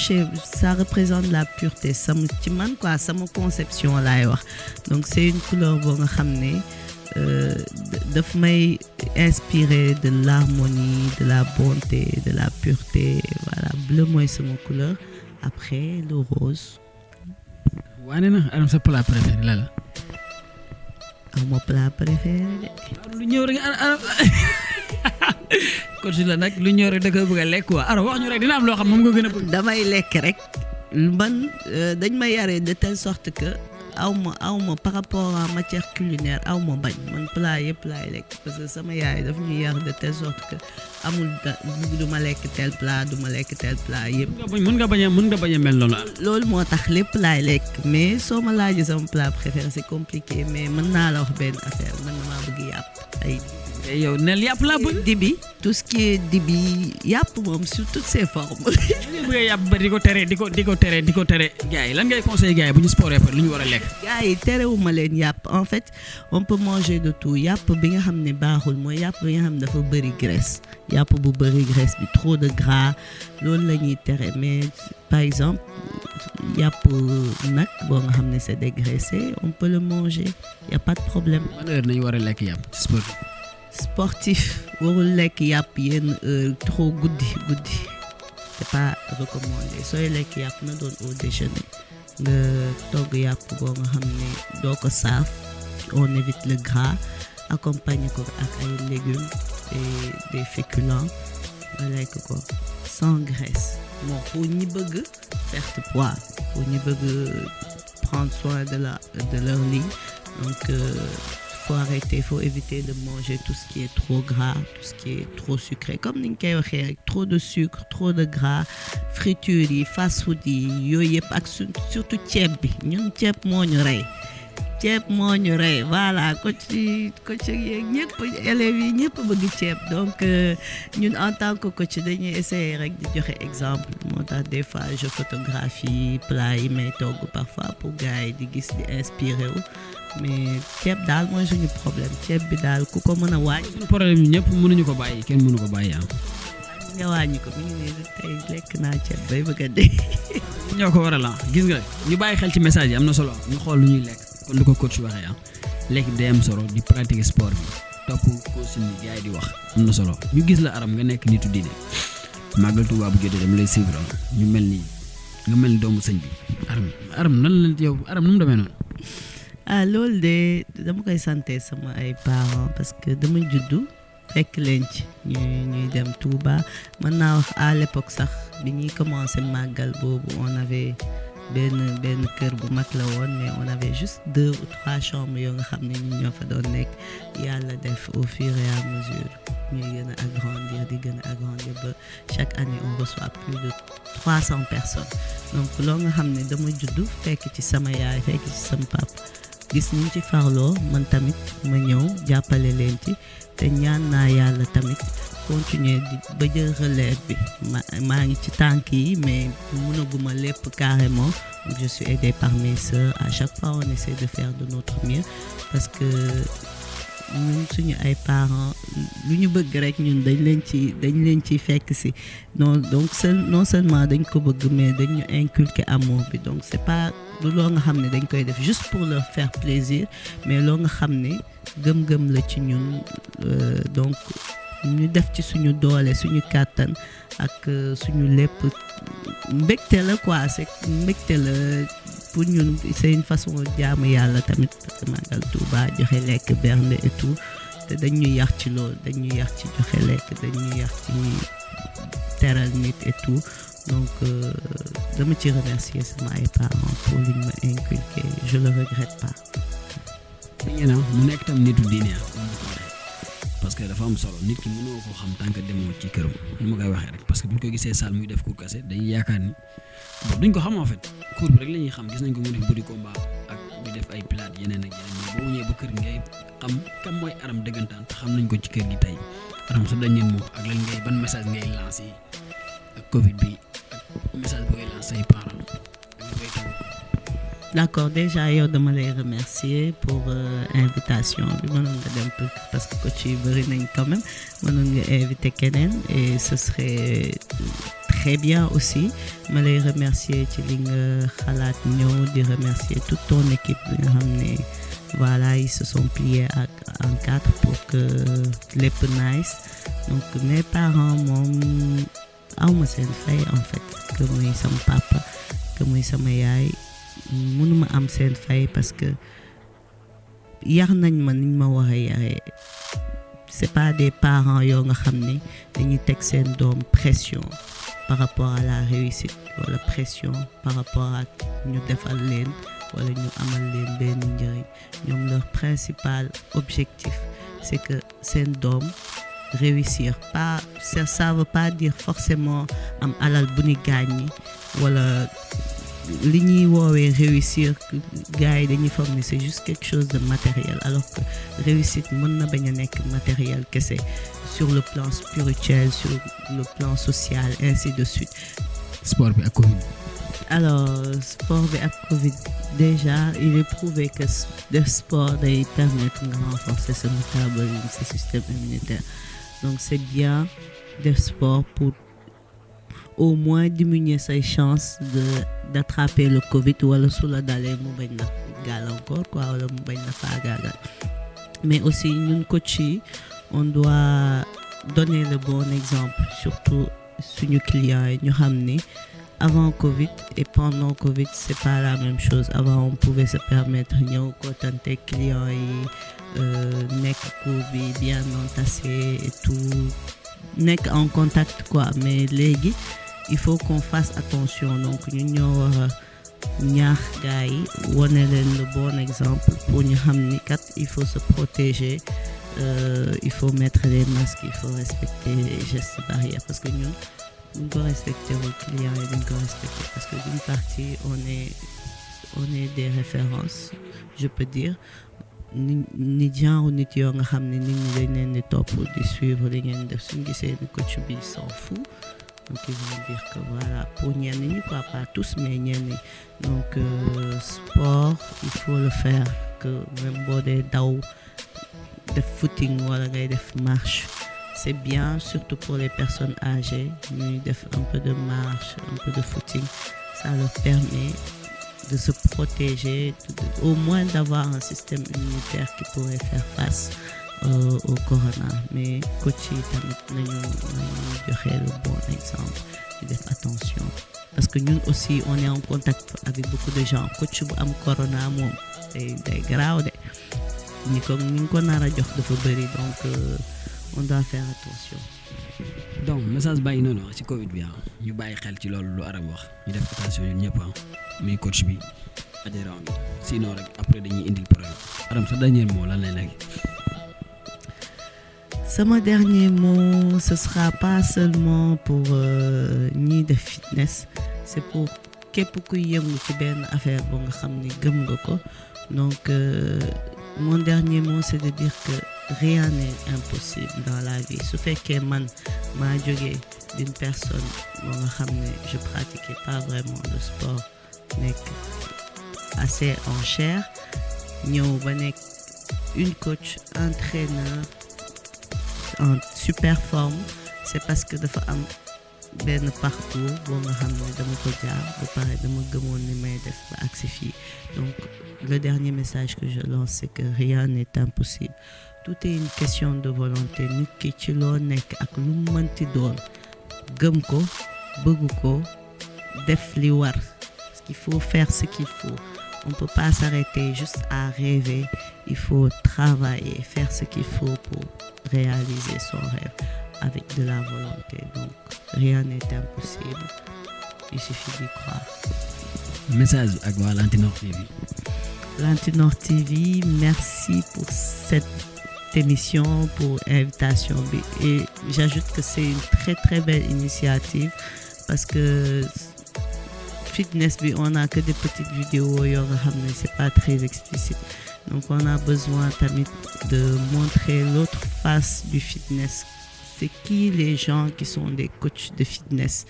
ça représente la pureté sama ci man quoi sama conception laay wax donc c'est une couleur boo nga xam ne daf may inspirer de l'harmonie de la bonté de la pureté voilà bleu mooy sama couleur après le rose. waane na Arame sa plat préféré la aw ma plat préféré de. lu ñëw rek kon si la nag lu ñëw rek da koy bëgg a lekk quoi Arame wax ñu rek dina am loo xam moom nga gën a bëgg. damay lekk rek man dañ ma yaree de telle sorte que aw ma par rapport à matière culinaire aw ma bañ man plat yëpp laay lekk parce que sama yaay daf ñu yar de telle sorte que amul du ma lekk tel plat du ma lekk tel plat yëpp. mën nga bañ a mel noonu. loolu moo tax lépp laay lekk mais soo ma laajee sama plat préféré c'est compliqué mais mën naa la wax benn affaire man damaa bëgg yàpp ay. yow nel yàpp laa bëgg. dibi tout ce qui est dibi yàpp moom sous toutes ses formes. lan nga bëggee yàpp ba di ko tere gars yi lan ngay conseiller gars yi bu ñu sporé par lu ñu war a lekk. gars yi terewuma leen yàpp en fait on peut manger de tout yàpp bi nga xam ne baaxul mooy yàpp bi nga xam ne dafa bëri graisse yàpp bu bëri graisse bi trop de gras loolu la ñuy tere mais par exemple yàpp nag boo nga xam ne c'est dégraissé on peut le manger y a pas de problème. ban heure nañu war a lekk yàpp ci sport. sportif warul lekk yàpp yenn heure trop guddi c'est pas recommandé sooy lekk yàpp na doon au déjeuner nga togg yàpp boo nga xam ne doo ko saaf on évite le gras accompagner ko ak ay légumes et des féculents nga lekk ko sans graisse bon pour ñi bëgg perte poids pour ñi bëgg prendre soin de leur ligne donc faut arrêter, faut éviter de manger tout ce qui est trop gras, tout ce qui est trop sucré comme ni ñu koy waxee rek trop de sucre trop de gras friture yi fast food yi yooyu yëpp ak surtout ceeb bi ñun ceeb moo ñu rey voilà coach yeeg ñëpp élèves yi ñëpp bëgg ceeb donc ñun en tant que coach dañuy essayer rek di joxe exemple moo tax des fois je photographie plat yi may togg parfois pour gars yi di gis di inspiré wu mais ceeb daal mooy suñu problème ceeb bi daal ku ko mën a wàññi. suñu problème ñu ñëpp mënuñu ko bàyyi kenn mënu ko bàyyi nga wàññi ko mi ngi ne tey lekk naa ceeb bay bëgg a dee. ñoo ko waral gis nga ñu bàyyi xel ci message yi am na solo ñu xool lu ñuy lekk kon lu ko coach waxee lekk bi day am solo di pratiquer sport bi topp consigne yi gars yi di wax am na solo ñu gis la Arame nga nekk nitu diine màggal Tuubaa bu jotee dama lay suivre ñu mel ni nga mel ni doomu sëñ bi Arame nan la yow Arame nu mu demee noonu. loolu de dama koy santé sama ay parents parce que dama juddu fekk leen ci ñuy dem Touba mën naa wax à l'époque sax bi ñuy commencé màggal boobu on avait benn kër bu mag la woon mais on avait juste 2 ou 3 chambres yoo nga xam ne ñun ñoo fa doon nekk yàlla def au fur et à mesure ñuy gën a agrandir ba chaque année on reçoit plus de 300 personnes donc loo nga xam ne dama juddu fekk ci sama yaay fekk ci sama papa gis niñ ci farloo man tamit ma ñëw jàppale leen ci te ñaan naa yàlla tamit continuer di ba jël relève bi maa ngi ci tànk yi mais mënaguma lépp carrément donc je suis aidée par mes sœurs à chaque fois on essaie de faire de notre mieux parce que ñun suñu ay parents lu ñu bëgg rek ñun dañ leen ci fekk si non seulement dañ ko bëgg mais dañ ñu inculquer amour bi donc c'est pas du loo nga xam ne dañ koy def juste pour leur faire plaisir mais loo nga xam ne gëm-gëm la ci ñun donc ñu def ci suñu doole suñu kàttan ak suñu lépp mbégte la quoi c'est mbégte la pour ñun c'est une façon jaamu yàlla tamit parce que Magal Touba joxe lekk bernde et tout te dañuy yar ci loolu dañuy yar ci joxe lekk dañuy yar ci teral nit et tout donc dama ci remercier sama ay parents pour li ñu ma inculqué je le regrette pas. mu nekk tam nitu diine parce que dafa am solo nit ki mënoo ko xam tant que demoo ci këram ni ma koy waxee rek parce que bu ñu ko gisee salle muy def cours cassé dañuy yaakaar ni bon duñ ko xam en fait cours bi rek la ñuy xam gis nañ ko mu def body combat ak di def ay plate yeneen ak yeneen mais boo ñëwee ba kër ngay xam kam mooy Aram dëggantaan te xam nañ ko ci kër gi tey Aram sa dañ leen moo ak lan ngay ban message ngay lancé ak Covid bi ak message bu ngay lancé say parents ak ñu koy tàggu. D'accord, déjà yow dama lay remercier pour invitation bi mënoon nga dem parce que coach yi bëri nañ quand même mënoon nga inviter keneen et ce serait très bien aussi ma lay remercier ci li nga xalaat ñëw di remercier toute ton équipe bi nga xam ne voilà ils se sont pliés en quatre pour que lépp nice donc mes parents moom awma seen fay en fait que muy sama papa que muy sama yaay mënuma am seen fay parce que yar nañ ma niñ ma war a yaree c'est pas des parents yoo nga xam ne dañuy teg seen doom pression par rapport à la réussite wala pression par rapport à ñu defal leen wala ñu amal leen benn njëriñ ñoom leur principal objectif c'est que seen doom réussir pas ça veut pas dire forcément am alal bu ni gaañi wala li ñuy woowee réussir gars yi dañuy foog ni c'est juste quelque chose de matériel alors que réussite mën na bañ a nekk matériel kese sur le plan spirituel sur le plan social ainsi de suite. Sport bi ak Covid. Alors sport bi ak Covid déjà il est prouvé que le sport day permettre nga renforcer sa métabolisme sa système immunitaire donc c'est bien def sport pour au moins diminuer ses chances d'attraper le Covid wala su la dalee mu bañ la gàllankoor quoi wala mu bañ la faagaagal mais aussi ñun coach yi on doit donner le bon exemple surtout suñu clients yi ñu xam ni avant Covid et pendant Covid c'est pas la même chose avant on pouvait se permettre ñëw kontante clients yi nekk cours bi bien entassé et tout nekk en contact quoi mais léegi il faut qu'on fasse attention donc ñu ñoo war a ñaax gars yi wane leen le bon exemple pour ñu xam ni kat il faut se protéger il faut mettre les masques il faut respecter les gestes barrières parce que ñun duñ ko respecter aux clients yi duñ ko respecter parce que d'une partie on est des références je peux dire ni genre nit yoo nga xam ne nit ñi dañ leen di topp di suivre li ngeen def suñ gisee ni coach bi s'en fout donc ils vont dire que voilà pour ñenn ñi quoi pas tous mais ñenn ñi donc sport il faut le faire que même boo dee daw def footing wala ngay def marche c'est bien surtout pour les personnes âgées ñuy def un peu de marche un peu de footing ça leur permet de se protéger au moins d'avoir un système immunitaire qui pourrait faire face au corona mais coach yi tamit nañu joxe le bon exemple di def attention parce que ñun aussi on est en contact avec beaucoup de gens coach bu am corona moom day garaaw de ñi ko nar a jox dafa bëri donc on doit faire attention. donc message bàyyi noonu ci Covid bi ñu bàyyi xel ci loolu lu Aram wax ñu def attention ñun ñëpp muy coach bi adhérent bi sinon rek après dañuy indil problème Aram sa dernier mot lan lay nekk. Sama dernier mot ce sera pas seulement pour ñi def fitness c'est pour képp kuy yëngu ci benn affaire boo nga xam ni gëm nga ko donc mon dernier mot c'est de dire que rien n'est impossible dans la vie su fekkee man maa jógee d'une personne boo nga xam ne je pratiquais pas vraiment le sport nekk assez en chair ñëw ba nekk une coach entraîneur en super forme c'est parce que dafa am benn parcours boo nga xam ne dama ko jaar ba pare dama gëmoon ni may def ba agsi fii donc le dernier message que je lance c'est que rien n'est impossible tout est une question de volonté nit ki ci loo nekk ak lu mu mënti doon gëm ko bëgg ko def li war parce qu'il faut faire ce qu'il faut on peut pas s'arrêter juste à rêver il faut travailler faire ce qu'il faut pour réaliser son rêve avec de la volonté donc rien n'est impossible il suffit d'y croire. Message ak waa Lantinor TV. Lantinor TV merci pour cette émission pour invitation bi et j'ajoute que c'est une très très belle initiative parce que fitness bi on a que des petites vidéos yoo nga xam ne c'est pas très explicite donc on a besoin tamit de montrer l'autre face du fitness c'est qui les gens qui sont des coachs de fitness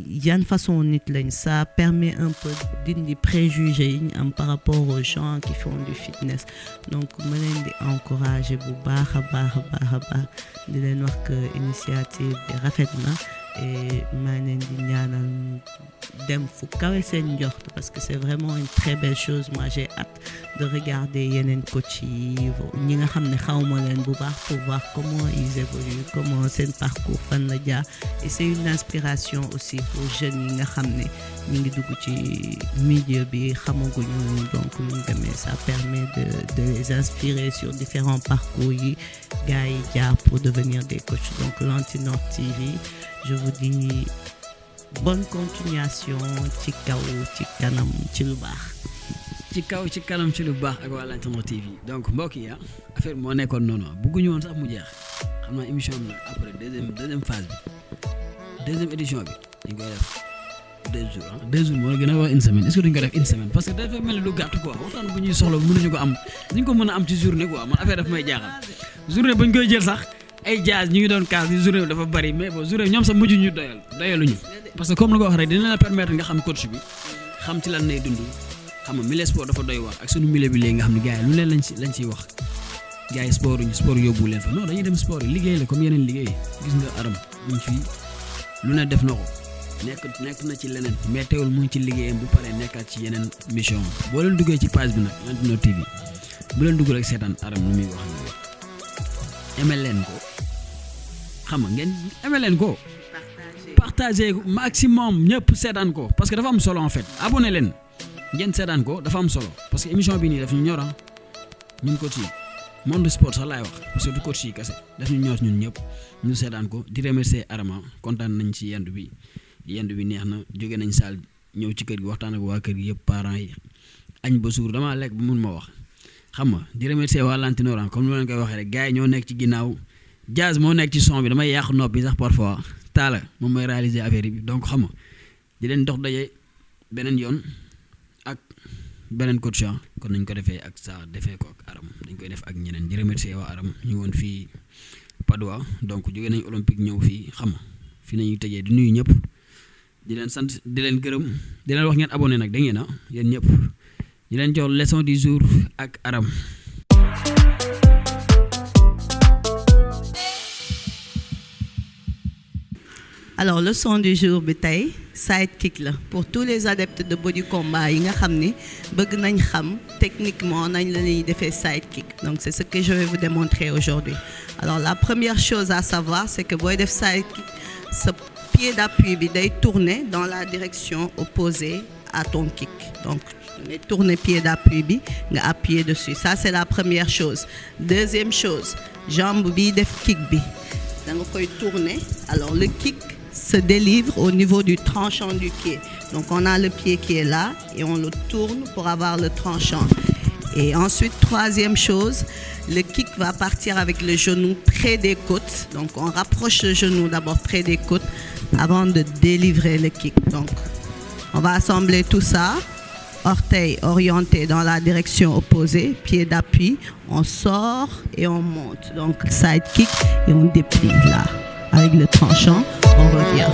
yan façon nit lañ ça permet un peu dindi préjugés yi ñu am par rapport aux gens qui font du fitness donc ma leen di encourager bu baax a baax di leen wax que initiative bi rafet na et maa leen di ñaanal dem fu kawe seen njort parce que c'est vraiment une très belle chose moi j'ai hâte de regarder yeneen coach yi ñi nga xam ne xawma leen bu baax pour voir comment ils évoluent comment seen parcours fan la jaar et c'est une inspiration aussi pour jeunes yi nga xam ne ñu ngi dugg ci milieu bi xamaguñu donc ñu demee ça permet de les inspirer sur différents parcours yi gars yi jaar pour devenir des coachs donc Lantinor TV je vous dis bonne continuation ci kaw ci kanam ci lu baax. ci kaw ci kanam ci lu baax ak waa Lantinor TV donc mbokk yi affaire moo nekkoon noonu bëgguñu woon sax mu jeex xam naa émission bi nag après deuxième phase bi deuxième édition bi dañ koy def 2 jours moo la gën a wax une semaine est-ce que duñ ko def une semaine parce que dafa mel ni lu gàtt quoi waxtaan bu ñuy soxla mënuñu ko am duñ ko mën a am ci journée quoi man affaire daf may jaaxal journée bañ koy jël sax ay jazz ñu ngi doon kaas ni journée bi dafa bari mais bon journée ñoom sax mujj ñu doyaluñu parce que comme na ko wax rek dina la permettre nga xam coach bi xam ci lan lay dund xam nga milieu sport dafa doy wax ak sunu milieu bi léegi nga xam ne gars yi lu leen lañ ciy wax gars yi sport yóbbu leen fa non dañuy dem sport yi liggéey la comme yeneen liggéey gis nga aram ñu fii lu ne def na ko nekk na ci leneen mais teewul mu ngi ci liggéeyam bu paree nekkaat ci yeneen mission boo leen duggee ci page bi nag Lantinor TV bu leen dugg rek seetaan aram lu muy wax aimé leen ko xam nga ngeen aimé leen ko partager maximum ñëpp seetaan ko parce que dafa am solo en fait abonné leen ngeen seetaan ko dafa am solo parce que émission bi nii daf ñu ñor ñun coach yi monde sport sax laay wax parce que du coach yi kese daf ñu ñor ñun ñëpp ñu seetaan ko di remercier Arama kontaan nañ ci yendu bi neex na jóge nañ saal ñëw ci kër gi waxtaan ak waa kër gi yëpp parents yi añ ba suur damaa lekk ba mun ma wax xam nga di remercier waa Lantinor comme ni ma leen koy waxee rek gars yi ñoo nekk ci ginnaaw jazz moo nekk ci son bi damay yàq nopp bi sax parfois taala moom mooy réaliser affaire bi donc xam nga di leen dox daje beneen yoon ak beneen coach kon nañ ko defee ak saa defee ko ak aram dañ koy def ak ñeneen di remercier waa aram ñu woon fii Padoa donc jóge nañ olympique ñëw fii xam nga fii nañuy tëjee di nuyu ñëpp di leen sant di leen gërëm di leen wax ngeen abonné nag da ngeen yéen ñëpp di leen jox leçon du jour ak aram. Alors leçon du jour bi tey sidekick la pour tous les adeptes de body combat yi nga xam ni bëgg nañ xam techniquement nañ la ñuy defee sidekick donc c'est ce que je vais vous démontrer aujourd'hui. Alors la première chose à savoir c'est que booy def sidekick sa pied d'appui bi day tourner dans la direction opposée à ton kick donc nga tourner pied d'appui bi nga appuyer dessus ça c'est la première chose. Deuxième chose jambe bi def kick bi da nga koy tourner alors le kick se délivre au niveau du tranchant du pied. Donc on a le pied qui est là et on le tourne pour avoir le tranchant. Et ensuite, troisième chose, le kick va partir avec le genou près des côtes. Donc on rapproche le genou d'abord près des côtes avant de délivrer le kick. Donc on va assembler tout ça. Orteil orienté dans la direction opposée, pied d'appui, on sort et on monte. Donc side kick et on déplie là. Avec le tranchant, on revient.